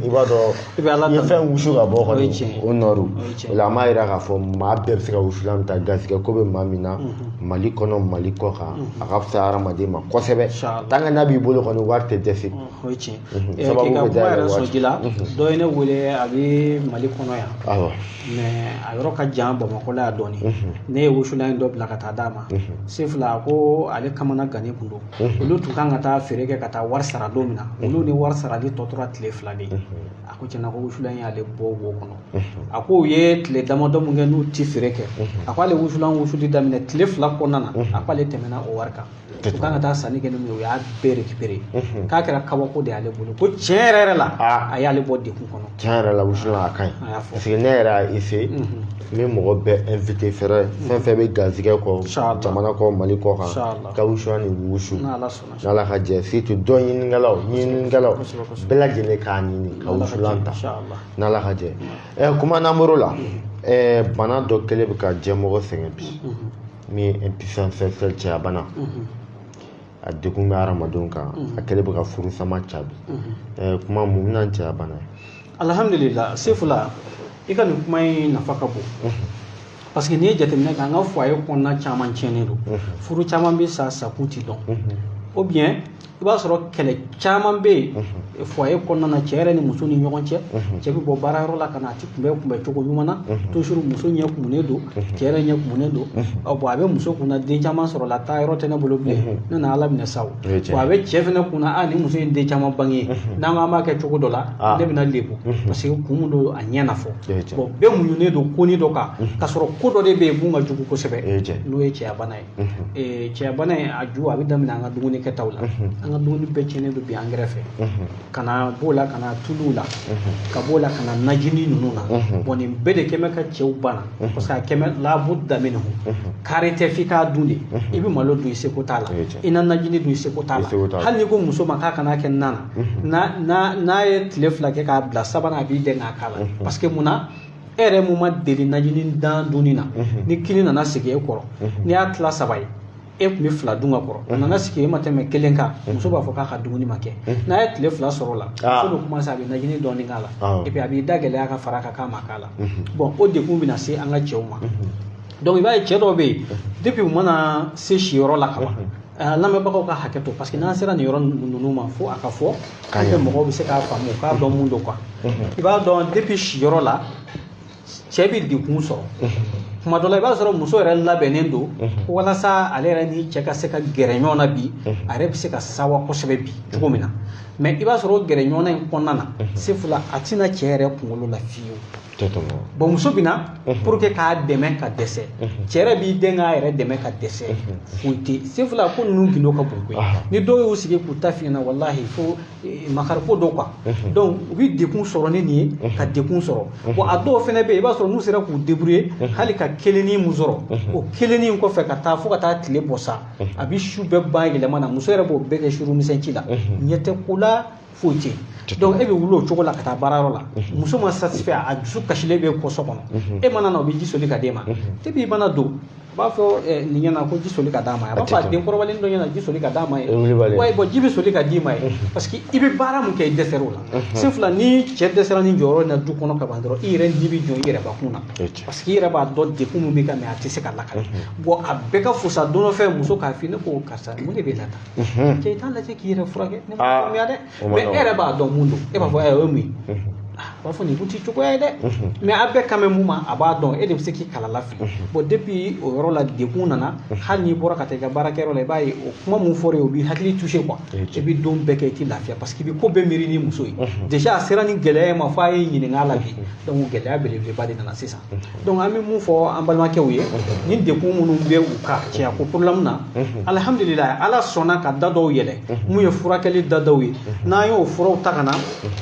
i b'a dɔn i ye fɛn wusu ka bɔ kɔni o nɔrɔ o la an b'a yira k'a fɔ maa bɛɛ bɛ se ka wusulan ta garisɛgɛ ko bɛ maa min na Mali kɔnɔ Mali kɔ kan a ka fisa hadamaden ma kosɛbɛ tant que n'a b'i bolo kɔni wari tɛ dɛsɛ o ye tiɲɛ k'i ka kuma yɛrɛ sɔnji la dɔ ye ne wele a bɛ Mali kɔnɔ yan mais a yɔrɔ ka jan Bamakɔ la yan dɔɔnin ne ye wusulan dɔ bila ka taa d'a ma Sefula ko ale kamana gannen kun don olu tun kan ka taa feere kɛ ka taa wari sara don min na olu ni wari sarali tɔ tora tile 2 de a ko tiɲɛna ko wusulan y'ale bɔ wo kɔnɔ a ko u ye tile damadɔ min kɛ n'u ti feere kɛ a ko ale wusulan wusuli daminɛ tile 2 kɔnɔna na a ko ale tɛmɛna o wari kan u kan ka taa sanni kɛ ni min ye o y'a bɛɛ récupéré k'a kɛra kabako de y'ale bolo ko tiɲɛ yɛrɛ la a y'ale bɔ degun kɔnɔ tiɲɛ yɛrɛ la wusulan a ka ɲi parce que ne yɛrɛ y'a essayé n bɛ mɔgɔ bɛɛ invité fɛrɛ fɛn fɛn bɛ garisɛgɛ kɔ jamana kɔ Mali kɔ kan ka wusulan ni wusu n'Ala ka jɛ surtout dɔn ɲinikɛlaw bɛɛ lajɛlen k'a ɲini ka wusulan ta n'Ala ka jɛ kuma n'an la bana dɔ kɛlen bɛ ka diɲɛmɔgɔ sɛgɛn bi min ye impuissance sexuelle cɛya bana a degun bɛ hadamadenw kan a kɛlen bɛ ka furu sama cabi kuma mun bɛna cɛya bana ye alhamdulillah Sefula i ka nin kuma in nafa ka bon parce que n'i ye jateminɛ kɛ an ka foyer kɔnɔna caman tiɲɛnen don furu caman bɛ sa kun tɛ dɔn ou bien i b'a sɔrɔ kɛlɛ caman bɛ yen foyer kɔnɔna na cɛ yɛrɛ ni muso ni ɲɔgɔn cɛ cɛ bɛ bɔ baarayɔrɔ la ka na a ti kunbɛ cogo ɲuman na toujours muso ɲɛ kumunen don cɛ yɛrɛ ɲɛ kumunen don bon a bɛ muso kunna den caman sɔrɔ la taa yɔrɔ tɛ ne bolo bilen ne na ala minɛ sa o bon a bɛ cɛ fana kunna ni muso in den caman bange n'an ko an b'a kɛ cogo dɔ la ne bɛna lebu parce que kun min don a ɲɛ na fɔ bon bɛɛ muɲunen don koni dɔ kan ka sɔrɔ ko dɔ de bɛ yen mun ka jugu kosɛbɛ n'o ye cɛya bana ye cɛya bana ye a ju a bɛ daminɛ an ka dumuni kɛtaw la an ka dumuni bɛɛ tiɲɛnen don bi an kɛrɛfɛ ka na b'o la ka na tuluw la ka b'o la ka na najini ninnu na bon nin bɛɛ de kɛmɛ ka cɛw bana parce que a kɛmɛ labu daminɛ kari tɛ f'i k'a dun de i bɛ malo dun i seko t'a la i na najini dun i seko t'a la hali n'i ko muso ma k'a kana kɛ nan na n'a ye tile 2 kɛ k'a bila sabanan a b'i dɛn k'a k'a la parce que mun na e yɛrɛ mun ma deli najini dan dunni na ni kini nana sigi e kɔrɔ n'i y'a tila 3 ye e tun bɛ 2 dun ka kɔrɔ a nana sigi e ma tɛmɛ 1 kan muso b'a fɔ k'a ka dumuni ma kɛ n'a ye tile 2 sɔrɔ la muso bɛ commencer a bɛ najini dɔɔni k'a la et puis a b'i da gɛlɛya ka fara kan k'a ma k'a la bon o dekun bɛna se an ka cɛw ma donc i b'a ye cɛ dɔw bɛ yen depuis u mana se siyɔrɔ la ka ban lamɛnbagaw ka hakɛ to parce que n'an sera nin yɔrɔ ninnu ma fo a ka fɔ mɔgɔw bɛ se k'a faamu k'a dɔn mun don quoi i b'a dɔn depuis siyɔrɔ la cɛ bɛ dekun sɔrɔ tuma dɔ la i b'a sɔrɔ muso yɛrɛ labɛnnen don walasa ale yɛrɛ ni cɛ ka se ka gɛrɛ ɲɔgɔn na bi a yɛrɛ bɛ se ka sawa kosɛbɛ bi cogo min na mais i b'a sɔrɔ gɛrɛ ɲɔgɔn na in kɔnɔna na se fila a tɛna cɛ yɛrɛ kunkolo la fiyewu bon muso bɛ na pour que k'a dɛmɛ ka dɛsɛ cɛ yɛrɛ b'i den k'a yɛrɛ dɛmɛ ka dɛsɛ foyi tɛ se fila ko ninnu gindo ka bon koyi ni dɔw y'u sigi k'u ta f'i ɲɛna walahi fo makari ko dɔ quoi donc u bɛ dekun sɔrɔ ni nin ye ka dekun sɔrɔ bon a dɔw fana bɛ yen i b'a sɔrɔ n'u sera k'u débrouiller hali ka kelennin mun sɔrɔ o kelennin kɔfɛ ka taa fo ka taa tile bɔ sa a bɛ su bɛɛ ban yɛlɛma na muso yɛrɛ b'o bɛɛ kɛ suru misɛnci la ɲɛ tɛ ko la foyi tɛ donc e bɛ wuli o cogo la ka taa baarayɔrɔ la muso ma satisfait a dusu kasilen bɛ kɔsɔ kɔnɔ e mana na o bɛ ji soli ka d'e ma depuis i mana don u b'a fɔ nin ɲɛna ko ji soli ka d'a ma a b'a fɔ a den kɔrɔbalen dɔ ɲɛna ji soli ka d'a ma ye wa bon ji bɛ soli ka d'i ma ye parce que i bɛ baara mun kɛ i dɛsɛr'o la se fila ni cɛ dɛsɛra ni jɔyɔrɔ in na du kɔnɔ ka ban dɔrɔn i yɛrɛ ni bɛ jɔ i yɛrɛ bakun na parce que i yɛrɛ b'a dɔn dekun min bɛ ka mɛ a tɛ se ka lakale bon a bɛɛ ka fusa don dɔ fɛ muso k'a f'i ne ko karisa mun de bɛ la tan cɛ i t'a lajɛ k'i yɛrɛ furakɛ ne ma faamuya dɛ mais e yɛrɛ b'a dɔn mun don e b'a fɔ o ye mun ye a b'a fɔ nin kun tɛ cogoya ye dɛ mais a bɛɛ kan bɛ mun ma a b'a dɔn e de bɛ se k'i kalala fili bon depuis o yɔrɔ la dekun nana hali n'i bɔra ka taa i ka baarakɛyɔrɔ la i b'a ye o kuma mun fɔra ye o b'i hakili touché quoi i bɛ don bɛɛ kɛ i tɛ lafiya parce que i bɛ ko bɛɛ miiri ni muso ye déjà a sera ni gɛlɛya ma f'a ye ɲininka a la bi donc gɛlɛya belebeleba de nana sisan donc an bɛ mun fɔ an balimakɛw ye ni dekun minnu bɛ u ka cɛya ko problème na alhamdulilayi ala sɔnna ka da dɔw yɛlɛ mun ye furakɛli da dɔw ye n'an y'o furaw ta ka na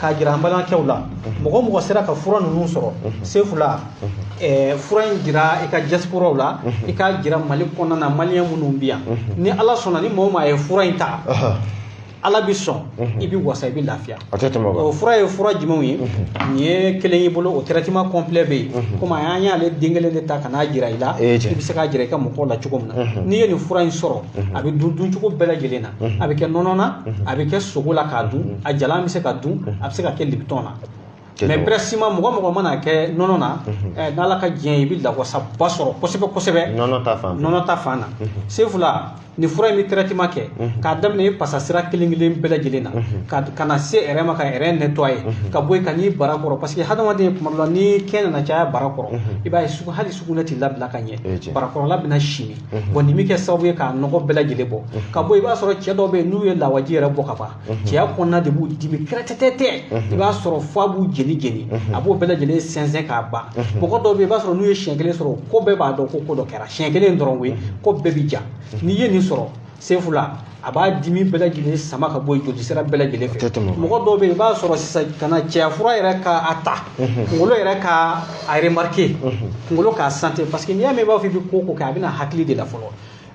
k'a jira an balimakɛw la mɔgɔ mɔgɔ sera ka fura ninnu sɔrɔ se fila fura in jira i ka diasporaw la i ka jira mali kɔnɔna na maliyɛn minnu bɛ yan ni ala sɔnna ni mɔgɔ ma ye fura in ta ala bɛ sɔn i bɛ wasa i bɛ lafiya o fura ye fura jumɛnw ye nin ye kelen y'i bolo o traitement complet bɛ yen komi an y'ale den kelen de ta ka n'a jira i la i bɛ se k'a jira i ka mɔgɔw la cogo min na n'i ye nin fura in sɔrɔ a bɛ dun cogo bɛɛ lajɛlen na a bɛ kɛ nɔnɔ na a bɛ kɛ sogo la k'a dun a jalan bɛ se ka dun a bɛ se ka kɛ lipton na mais pressima mɔgɔ mana kɛ nɔnɔ na n'ala ka diɲɛ i bɛ lawasaba sɔrɔ kosɛbɛ kosɛbɛ nɔnɔ ta fan na se fila ni fura in bɛ traitement kɛ k'a daminɛ i pasa sira kelen kelen bɛɛ lajɛlen na ka na se yɛrɛ ma ka yɛrɛ nettoyer ka bɔ yen ka n'i bara kɔrɔ parce que hadamaden tuma dɔ la ni kɛn nana caya bara kɔrɔ i b'a ye hali sugunɛ tɛ labila ka ɲɛ barakɔrɔla bɛna simi bon nin bɛ kɛ sababu ye k'a nɔgɔ bɛɛ lajɛlen bɔ ka bɔ yen i b'a sɔrɔ cɛ dɔw bɛ yen n'u ye lawaji yɛrɛ bɔ ka ban cɛya kɔnɔna de b'u dimi kɛrɛtɛtɛ i b'a sɔrɔ f'a b'u jeni jeni a b'o bɛɛ lajɛlen sɛnsɛn k'a ban mɔgɔ dɔw bɛ yen i b'a sɔrɔ n'u ye siɲɛ kelen sɔrɔ ko bɛɛ b'a dɔn ko dɔ kɛra siɲɛ kelen dɔrɔn koyi ko bɛɛ bɛ ja n'i ye nin sɔrɔ se fila a b'a dimi bɛɛ lajɛlen sama ka bɔ yen joli sira bɛɛ lajɛlen fɛ mɔgɔ dɔw bɛ yen i b'a sɔrɔ sisan ka na cɛya fura yɛrɛ ka a ta kunkolo yɛrɛ ka a remarquer kunkolo k'a sentir parce que n'i y'a mɛn i b'a fɔ i bɛ ko kɛ a bɛna hakili de la fɔlɔ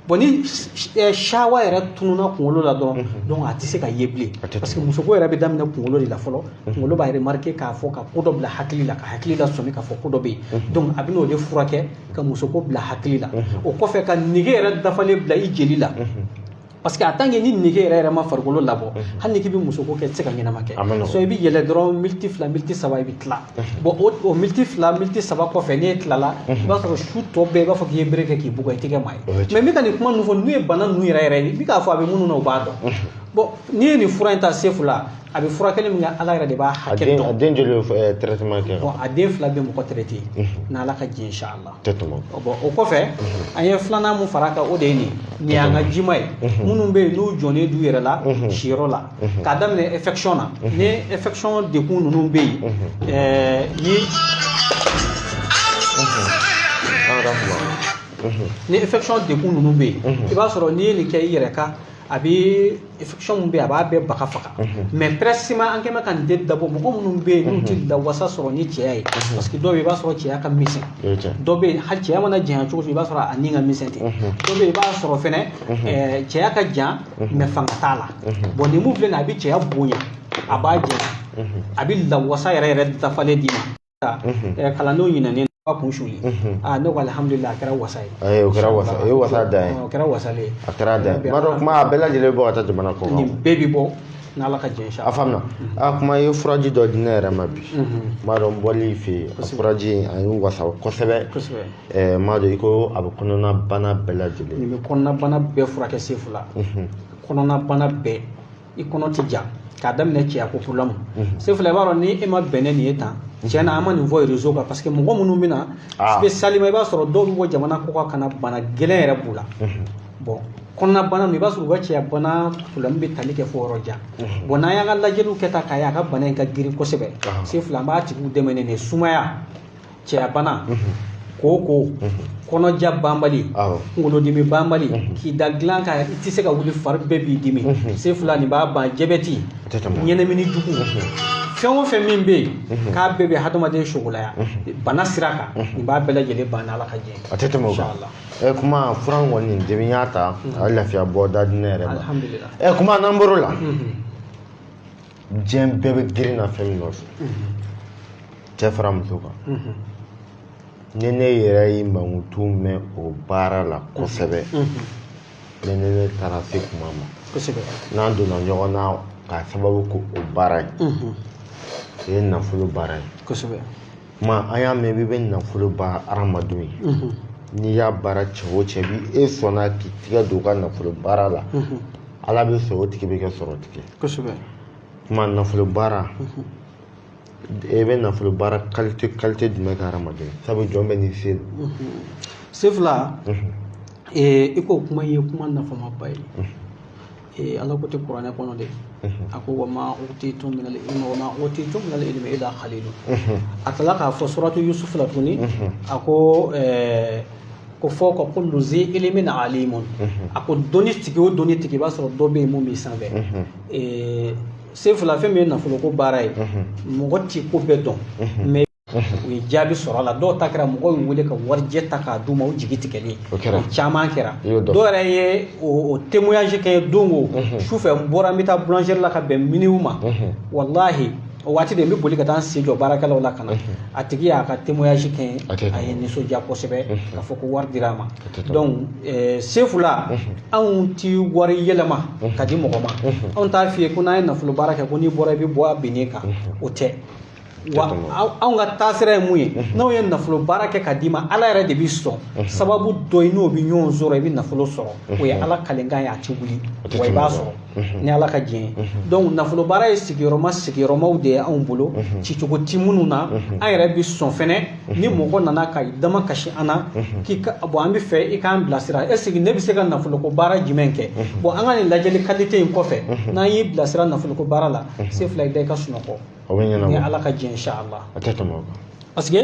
bon ni sawa yɛrɛ tununa kunkolo la dɔrɔn donc a tɛ se ka ye bilen parce que musoko yɛrɛ bɛ daminɛ kunkolo de la fɔlɔ kunkolo b'a remarquer k'a fɔ ka ko dɔ bila hakili la ka hakili la sɔmi k'a fɔ ko dɔ bɛ yen donc a bɛna o de furakɛ ka musoko bila hakili la o kɔfɛ ka nege yɛrɛ dafalen bila i jeli la parce que en tant que ni nege yɛrɛ ma farikolo labɔ hali ni k'i bɛ musoko kɛ i tɛ se ka ɲɛnama kɛ so i bɛ yɛlɛ dɔrɔn miniti 2 miniti 3 i bɛ tila bon o miniti 2 miniti 3 kɔfɛ n'e tilala i b'a sɔrɔ su tɔ bɛɛ i b'a fɔ k'i ye bere kɛ k'i bugɔ i tɛ kɛ maa ye mais n bɛ ka nin kuma ninnu fɔ n'u ye bana ninnu yɛrɛ yɛrɛ ye i bɛ k'a fɔ a bɛ minnu na u b'a dɔn bon n'i ye nin fura in ta sefu la a bɛ furakɛli min kɛ ala yɛrɛ de b'a hakɛ dɔn a den joli bɛ traitement kɛ bon a den 2 bɛ mɔgɔ traité n'ala ka jɛ inchallah bon o kɔfɛ an ye filanan mun fara kan o de ye nin y'an ka jima ye minnu bɛ yen n'u jɔnnen d'u yɛrɛ la siyɔrɔ la k'a daminɛ infection na ni infection dekun ninnu bɛ yen ni infection dekun ninnu bɛ yen i b'a sɔrɔ n'i ye nin kɛ i yɛrɛ ka a bɛ infection min bɛ yen a b'a bɛɛ baga faga mais pressement an kɛn bɛ ka nin de dabɔ mɔgɔ minnu bɛ yen n'u tɛ lawasa sɔrɔ ni cɛya ye parce que dɔw bɛ yen i b'a sɔrɔ cɛya ka misɛn dɔw bɛ yen hali cɛya mana janya cogo o cogo i b'a sɔrɔ a ni ka misɛn ten dɔw bɛ yen i b'a sɔrɔ fɛnɛ cɛya ka jan mais fanga t'a la bon nin mun filɛ nin ye a bɛ cɛya bonya a b'a janya a bɛ lawasa yɛrɛ yɛrɛ dafalen d'i ma kalandenw ɲinɛnen a kun suli ne ko alhamdulillah a kɛra wasa ye o kɛra wasa o ye wasa da ye o kɛra wasalen a kɛra da ye madɔ kuma a bɛɛ lajɛlen bɛ bɔ ka taa jamana kɔ kan nin bɛɛ bi bɔ n'ala ka jɛ inshallah a faamuna a kuma ye furaji dɔ di ne yɛrɛ ma bi madɔ n bɔli fɛ yen a furaji a ye n wasa kosɛbɛ madɔ i ko a bɛ kɔnɔna bana bɛɛ lajɛlen nin bɛ kɔnɔna bana bɛɛ furakɛ sefu la kɔnɔna bana bɛɛ i kɔnɔ tɛ ja k'a daminɛ cɛya ko problème sefu la i b'a dɔn ni e ma bɛn ni nin ye tan tiɲɛ na an ma nin fɔ réseau kan parce que mɔgɔ minnu bɛ na spécialement i b'a sɔrɔ dɔw bɛ bɔ jamana kɔ kan ka na bana gɛlɛn yɛrɛ b'u la bon kɔnɔna bana ninnu i b'a sɔrɔ u ka cɛya bana problème bɛ tali kɛ fo yɔrɔ jan bon n'an y'an ka lajɛliw kɛ ta k'a ye a ka bana in ka girin kosɛbɛ sefu la an b'a tigiw dɛmɛ nin sumaya cɛya bana koko kɔnɔja banbali kunkolodimi banbali k'i da dilan ka i tɛ se ka wuli fari bɛɛ b'i dimi sefu la nin b'a ban jabɛti ɲɛnɛmini jugu fɛn o fɛn min bɛ yen k'a bɛɛ bɛ hadamaden sogolaya bana sira kan nin b'a bɛɛ lajɛlen ban n'ala ka jɛ a tɛ tɛmɛ o kan kuma fura in kɔni depi n y'a ta a ye lafiya bɔ da di ne yɛrɛ ma alhamdulillah kuma n'an bɔr'o la diɲɛ bɛɛ bɛ girin na fɛn min nɔfɛ cɛ fara muso kan ni ne yɛrɛ ye mankutu mɛn o baara la kosɛbɛ ni ne taara se kuma ma n'an donna ɲɔgɔn na k'a sababu ko o baara ye o ye nafolo baara ye kuma an y'a mɛn i bɛ nafolo baara hadamadenw ye n'i y'a baara cɛ o cɛ bi e sɔnna k'i tigɛ don u ka nafolo baara la ala bɛ sɔn o tigi bɛ kɛ sɔrɔtigi kuma nafolo baara e bɛ nafolo baara qualité jumɛn kɛ hadamaden sabu jɔn bɛ nin se sefu la i ko kuma ye kuma nafamaba ye ala ko tɛ kuranɛ kɔnɔ de a ko wa ma utitum min al-ilmi wa ma utitum min al-ilmi illa qalilun a tila k'a fɔ suratu yusuf la tuguni a ko ko fɔ ka kullu zi ilmin alimun a ko dɔnni tigi o dɔnni tigi i b'a sɔrɔ dɔ bɛ yen mun b'i sanfɛ sefu la fɛn min ye nafolo ko baara ye mɔgɔ t'i ko bɛɛ dɔn mais u ye jaabi sɔrɔ a la dɔw ta kɛra mɔgɔw ye wele ka warijɛ ta k'a d'u ma o jigi tigɛlen o caman kɛra dɔw yɛrɛ ye o témoignage kɛ don o sufɛ n bɔra n bɛ taa boulangerie la ka bɛn miniw ma wallahi o waati de n bɛ boli ka taa n sen jɔ baarakɛlaw la ka na a tigi y'a ka témoignage kɛ a ye nisɔndiya kosɛbɛ k'a fɔ ko wari dira a ma donc sefu la anw ti wari yɛlɛma ka di mɔgɔ ma anw t'a f'i ye ko n'an ye nafolo baara kɛ ko n'i bɔra i bɛ bɔ a binnen kan o tɛ wa anw ka taasira ye mun ye n'aw ye nafolo baara kɛ ka d'i ma ala yɛrɛ de b'i sɔn sababu dɔ ye n'o bɛ ɲɔgɔn sɔrɔ i bɛ nafolo sɔrɔ o ye ala kalenkan ye a tɛ wuli wa i b'a sɔrɔ ni ala ka diɲɛ ye donc nafolo baara ye sigiyɔrɔmaw de ye anw bolo cicogo ti minnu na an yɛrɛ bɛ sɔn fɛnɛ ni mɔgɔ nana ka dama kasi an na k'i ka bon an bɛ fɛ i k'an bilasira est ce que ne bɛ se ka nafolo ko baara jumɛn kɛ bon an ka nin lajɛli qualité in kɔfɛ n'an y'i bilasira nafolo ko baara la se fila i da i ka sunɔgɔ ni ala ka diɲɛ inshallah parce que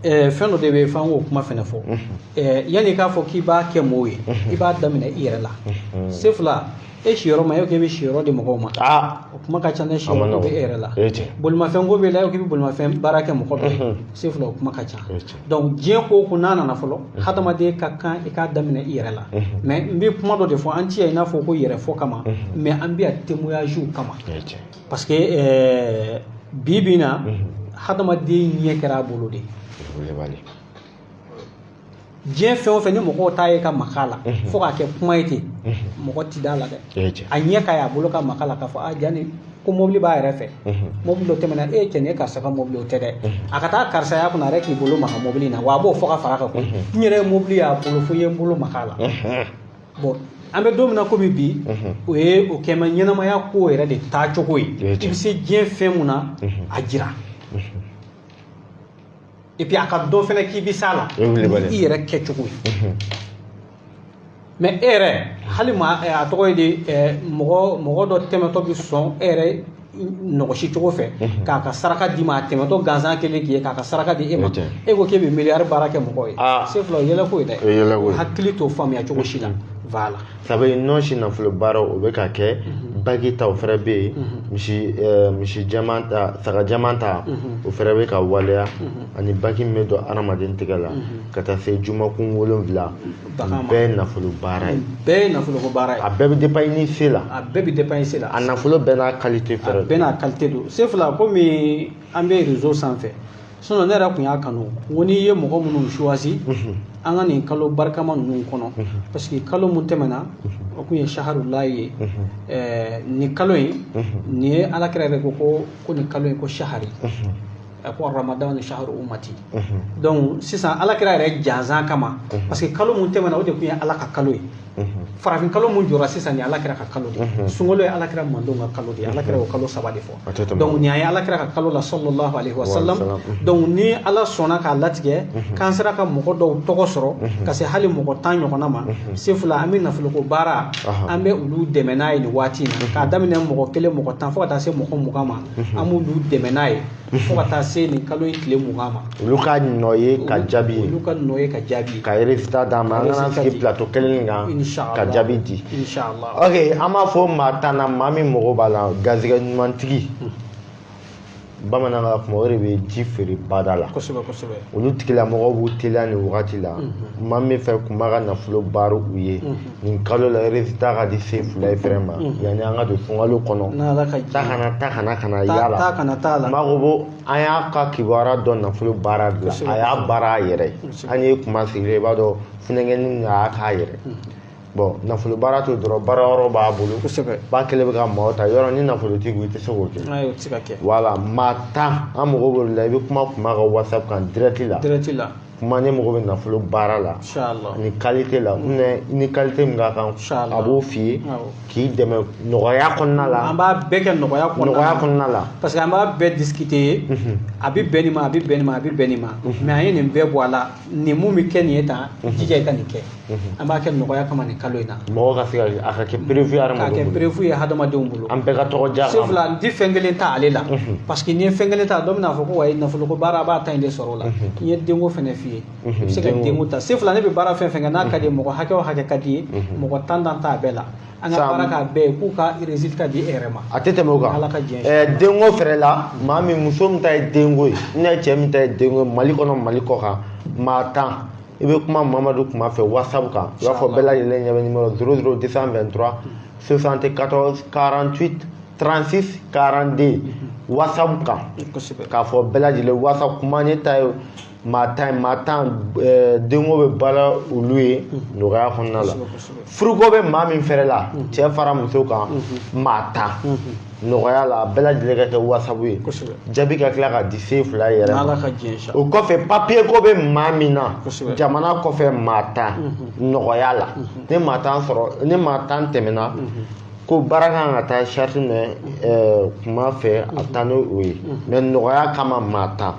fɛn dɔ de bɛ f'an k'o kuma fɛnɛ fɔ yanni i k'a fɔ k'i b'a kɛ mɔgɔw ye i b'a daminɛ i yɛrɛ la se fila e siyɔrɔ ma e ko k'i bɛ siyɔrɔ di mɔgɔw ma o kuma ka ca ne siyɔrɔ ko bɛ e yɛrɛ la bolimafɛn ko bɛ la e ko k'i bɛ bolimafɛn baara kɛ mɔgɔ dɔ ye se fila o kuma ka ca donc diɲɛ ko o ko n'a nana fɔlɔ hadamaden ka kan i k'a daminɛ i yɛrɛ la mais n bɛ kuma dɔ de fɔ an ti yan i n'a fɔ ko yɛrɛ fɔ kama mais an bɛ yan témoignage kama parce que bi bi in na hadamaden ɲɛ kɛra a bolo de diɲɛ fɛn o fɛn ni mɔgɔw t'a ye ka maka la fo k'a kɛ kuma ye ten mɔgɔ ti d'a la dɛ a ɲɛ ka y'a bolo ka maka la k'a fɔ a jani ko mobili b'a yɛrɛ fɛ mobili dɔ tɛmɛna e cɛ nin ye karisa ka mobili o tɛ dɛ a ka taa karisaya kunna a yɛrɛ k'i bolo maka mobili in na wa a b'o fɔ ka fara kan koyi n yɛrɛ ye mobili y'a bolo fo i ye n bolo maka la bon an bɛ don min na komi bi o ye o kɛmɛ ɲɛnamaya ko yɛrɛ de taa cogo ye i bɛ se diɲɛ fɛn mun na a jira et puis a ka dɔn fɛnɛ k'i bɛ s'a la ni i yɛrɛ kɛcogo ye mais e yɛrɛ hali maa a tɔgɔ ye de mɔgɔ dɔ tɛmɛtɔ bɛ sɔn e yɛrɛ nɔgɔsi cogo fɛ k'a ka saraka d'i ma a tɛmɛtɔ gansan kelen k'i ye k'a ka saraka di e ma e ko k'e bɛ miliyari baara kɛ mɔgɔ ye c'est fila o yɛlɛko ye dɛ hakili t'o faamuya cogo si la voilà ça veut dire non si nafolo baara o bɛ ka kɛ bagi ta o fɛnɛ bɛ yen misi jɛman ta saga jɛman ta o fɛnɛ bɛ ka waleya ani bagi min bɛ don adamaden tɛgɛ la ka taa se jumakun 7 bɛɛ ye nafolo baara ye bɛɛ ye nafolo ko baara ye a bɛɛ bɛ dépend ni se la a bɛɛ bɛ dépend se la a nafolo bɛɛ n'a qualité fɛnɛ a bɛɛ n'a qualité don c'est fila komi an bɛ réseau sanfɛ sinon ne yɛrɛ tun y'a kanu ko n'i ye mɔgɔ minnu choisi an ka nin kalo barikama ninnu kɔnɔ parce que kalo mun tɛmɛna o kun ye shaharulahi ye nin kalo in nin ye alakira yɛrɛ ko nin kalo in ko shahari ko ramadan ni shaharu ummati donc sisan alakira yɛrɛ jansan kama parce que kalo mun tɛmɛna o de kun ye ala ka kalo ye farafin kalo mun jɔra sisan ni alakira ka kalo de sunkalo ye alakira mandenw ka kalo de alakira o kalo 3 de fɔ donc nin ye alakira ka kalo la sallallahu alaihi wasallam donc ni ala sɔnna k'a latigɛ k'an sera ka mɔgɔ dɔw tɔgɔ sɔrɔ ka se hali mɔgɔ 10 ɲɔgɔnna ma se fila an bɛ nafoloko baara an bɛ olu dɛmɛ n'a ye nin waati in na k'a daminɛ mɔgɔ 1 mɔgɔ 10 fo ka taa se mɔgɔ 20 ma an b'olu dɛmɛ n'a ye fo ka taa se nin kalo in tile 20 ma olu ka nɔ ye ka jaabi olu ka nɔ ye ka jaabi ka résultat d'an ma an kana sigi plateau kelen kan ka jaabi di inshallah ok an b'a fɔ maa tan na maa min mago b'a la garisɛgɛ ɲumantigi bamanan ka kuma o de bɛ ji feere bada la kosɛbɛ kosɛbɛ olu tigilamɔgɔw b'u teliya nin wagati la maa min fɛ kun b'a ka nafolo baara u ye nin kalo la résultat ka di se fila ye fɛrɛ ma yanni an ka don sunkalo kɔnɔ ta kana yala maa ko bo an y'a ka kibaruya dɔn nafolo baara dilan a y'a baara a yɛrɛ ye an ye kuma sigilen i b'a dɔn funɛgɛnin a y'a k'a yɛrɛ bon nafolo baara to dɔrɔn baara yɔrɔ b'a bolo ba kelen bɛ ka maaw ta yɔrɔ ni nafolotigi i tɛ se k'o kɛ voilà maa 10 an mago b'olu la i bɛ kuma ka whatsapp kan direct la kuma ne mago bɛ nafolo baara la ani qualité la ni qualité min ka kan a b'o f'i ye k'i dɛmɛ nɔgɔya kɔnɔna la an b'a bɛɛ kɛ nɔgɔya kɔnɔna la parce que an b'a bɛɛ discuter a bɛ bɛn nin ma a bɛ bɛn nin ma a bɛ bɛn nin ma mais an ye nin bɛɛ bɔ a la nin mun bɛ kɛ nin ye tan jija i ka nin kɛ an b'a kɛ nɔgɔya kama nin kalo in na mɔgɔ ka se a ka kɛ prévu ye hadamadenw bolo k'a kɛ prévu ye hadamadenw bolo an bɛɛ ka tɔgɔ diya c'est fila n tɛ fɛn kelen ta ale la parce que n'i ye fɛn kelen ta dɔ bɛna fɔ ko wa nafoloko baara a b'a ta in de sɔrɔ o la n ye denko fɛnɛ f'i ye i bɛ se ka denko ta c'est fila ne bɛ baara fɛn fɛn kɛ n'a ka di ye mɔgɔ hakɛ o hakɛ ka di ye mɔgɔ 10 t'a bɛɛ la an ka baara k'a bɛɛ ye k'u ka résultat di e yɛrɛ ma a tɛ tɛmɛ o kan ala ka diɲɛ denko fɛrɛ la maa min muso min ta ye denko ye ne ye cɛ min ta ye denko ye mali kɔnɔ mali kɔ kan maa 10 i bɛ kuma Mamadu kuma fɛ whatsapp kan i b'a fɔ bɛɛ lajɛlen ɲɛ bɛ numéro 00223 74 48 36 42 whatsapp kan k'a fɔ bɛɛ lajɛlen whatsapp kuma ne ta ye maa 10 denko bɛ bala olu ye nɔgɔya kɔnɔna la furuko bɛ maa min fɛrɛ la cɛ fara muso kan maa 10 nɔgɔya la bɛɛ lajɛlen ka kɛ whatsapp ye jaabi ka tila ka di se fila yɛrɛ ma o kɔfɛ papier ko bɛ maa min na jamana kɔfɛ maa 10 nɔgɔya la ni maa 10 sɔrɔ ni maa 10 tɛmɛna ko baara kan ka taa charte minɛ kuma fɛ a taa n'o ye mais nɔgɔya kama maa 10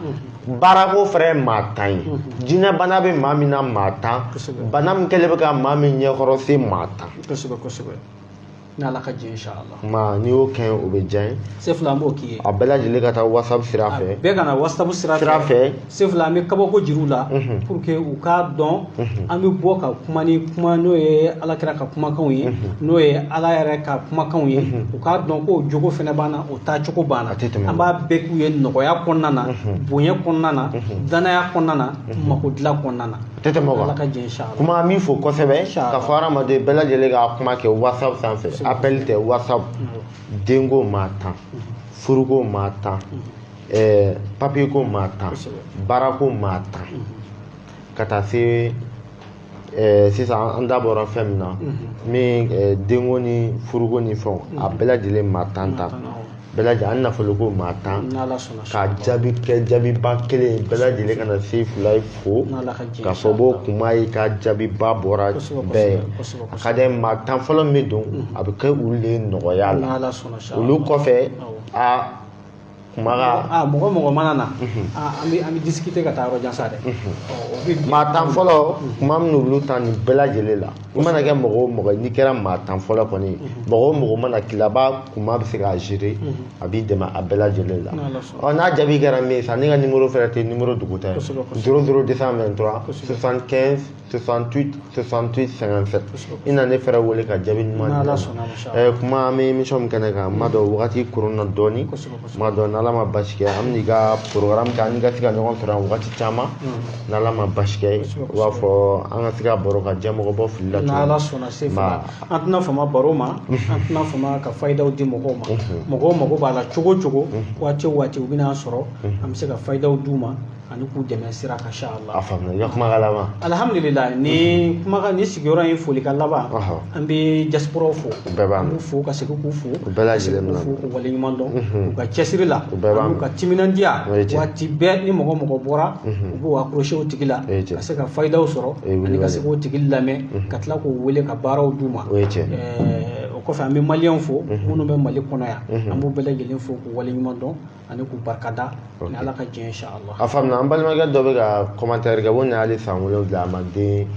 baarako fɛrɛ ye maa 10 ye jinɛ bana bɛ maa min na maa 10 bana min kɛlen bɛ ka maa min ɲɛkɔrɔ se maa 10 n'ala ka diɲɛ inshallah ma n'i y'o kɛ o bɛ diya n ye se fila an b'o k'i ye a bɛɛ lajɛlen ka taa whatsapp sira fɛ bɛɛ ka na whatsapp sira fɛ se fila an bɛ kabako jir'u la pour que u k'a dɔn an bɛ bɔ ka kuma ni kuma n'o ye alakira ka kumakanw ye n'o ye ala yɛrɛ ka kumakanw ye u k'a dɔn ko o jogo fɛnɛ b'an na o taa cogo b'an na an b'a bɛɛ k'u ye nɔgɔya kɔnɔna na bonya kɔnɔna na danaya kɔnɔna na mako dilan kɔnɔna na tɛ tɛmɛ o ala ka diɲɛ inshallah kuma min fɔ kosɛbɛ ka fɔ hadamaden bɛɛ lajɛlen ka kuma kɛ whatsapp sanfɛ appel tɛ whatsapp denko maa 10 furuko maa 10 papier ko maa 10 baarako maa 10 ka taa se sisan an da bɔra fɛn min na min denko ni furuko ni fɛnw a bɛɛ lajɛlen maa 10 ta bɛɛ lajɛlen an nafolo ko maa 10 ka jaabi kɛ jaabiba kelen bɛɛ lajɛlen kana se fila ye fo ka fɔ b'o kuma ye ka jaabiba bɔra bɛɛ a ka di maa 10 fɔlɔ min don a bɛ kɛ olu de nɔgɔya la olu kɔfɛ mɔgɔ mana na an bɛ discuter ka taa yɔrɔ jan sa dɛ maa 10 fɔlɔ kuma min olu ta nin bɛɛ lajɛlen la i mana kɛ mɔgɔ o mɔgɔ n'i kɛra maa 10 fɔlɔ kɔni mɔgɔ o mɔgɔ mana k'i la b'a kuma bɛ se k'a gérer a b'i dɛmɛ a bɛɛ lajɛlen la n'a jaabi kɛra min ye sa ne ka numéro fɛnɛ tɛ numéro dugu tɛ 00223 75 68 68 57 i na ne fɛrɛ wele ka jaabi ɲuman di kuma an bɛ émission min kɛnɛ kan n m'a dɔn wagati koronna dɔɔni n m'a dɔn n'Ala ma basi kɛ an bɛ n'i ka programme kɛ an ka se ka ɲɔgɔn sɔrɔ yan wagati caman n'Ala ma basi kɛ u b'a fɔ an ka se ka baro ka diɲɛmɔgɔ bɔ fili la n'Ala sɔnna se fana an tɛna fama baro ma an tɛna fama ka fayidaw di mɔgɔw ma mɔgɔw mago b'a la cogo o cogo waati o waati u bɛna sɔrɔ an bɛ se ka fayidaw d'u ma ani k'u dɛmɛ sira kan inshallah a faamuna i ka kumakan laban alhamdulillah ni sigiyɔrɔ in foli ka laban an bɛ diaspora fo an b'u fo ka segin k'u fo u bɛɛ lajɛlen na k'u waleɲuman dɔn u ka cɛsiri la u ka timinandiya waati bɛɛ ni mɔgɔ bɔra u b'u accrocher o tigi la ka se ka fayidaw sɔrɔ ani ka se k'o tigi lamɛn ka tila k'o wele ka baaraw d'u ma o kɔfɛ an bɛ maliyɛnw fo minnu bɛ Mali kɔnɔ yan an b'u bɛɛ lajɛlen fo k'u waleɲuman dɔn ani k'u barikada ni Ala ka jɛn inshallah a faamuna an balimakɛ dɔ bɛ ka commentaire kɛ ko nin y'ale san 7 a ma den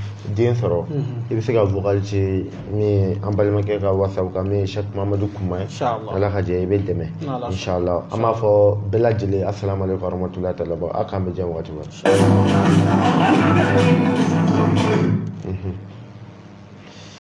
sɔrɔ i bɛ se ka vocal ci min an balimakɛ ka WhatsApp kan min ye Cheick Mamadou kouma ye Ala ka jɛ i bɛ dɛmɛ inshallah an b'a fɔ bɛɛ lajɛlen assalamu alaikum warahmatullahi ta'ala a k'an bɛ jɛn wagati ma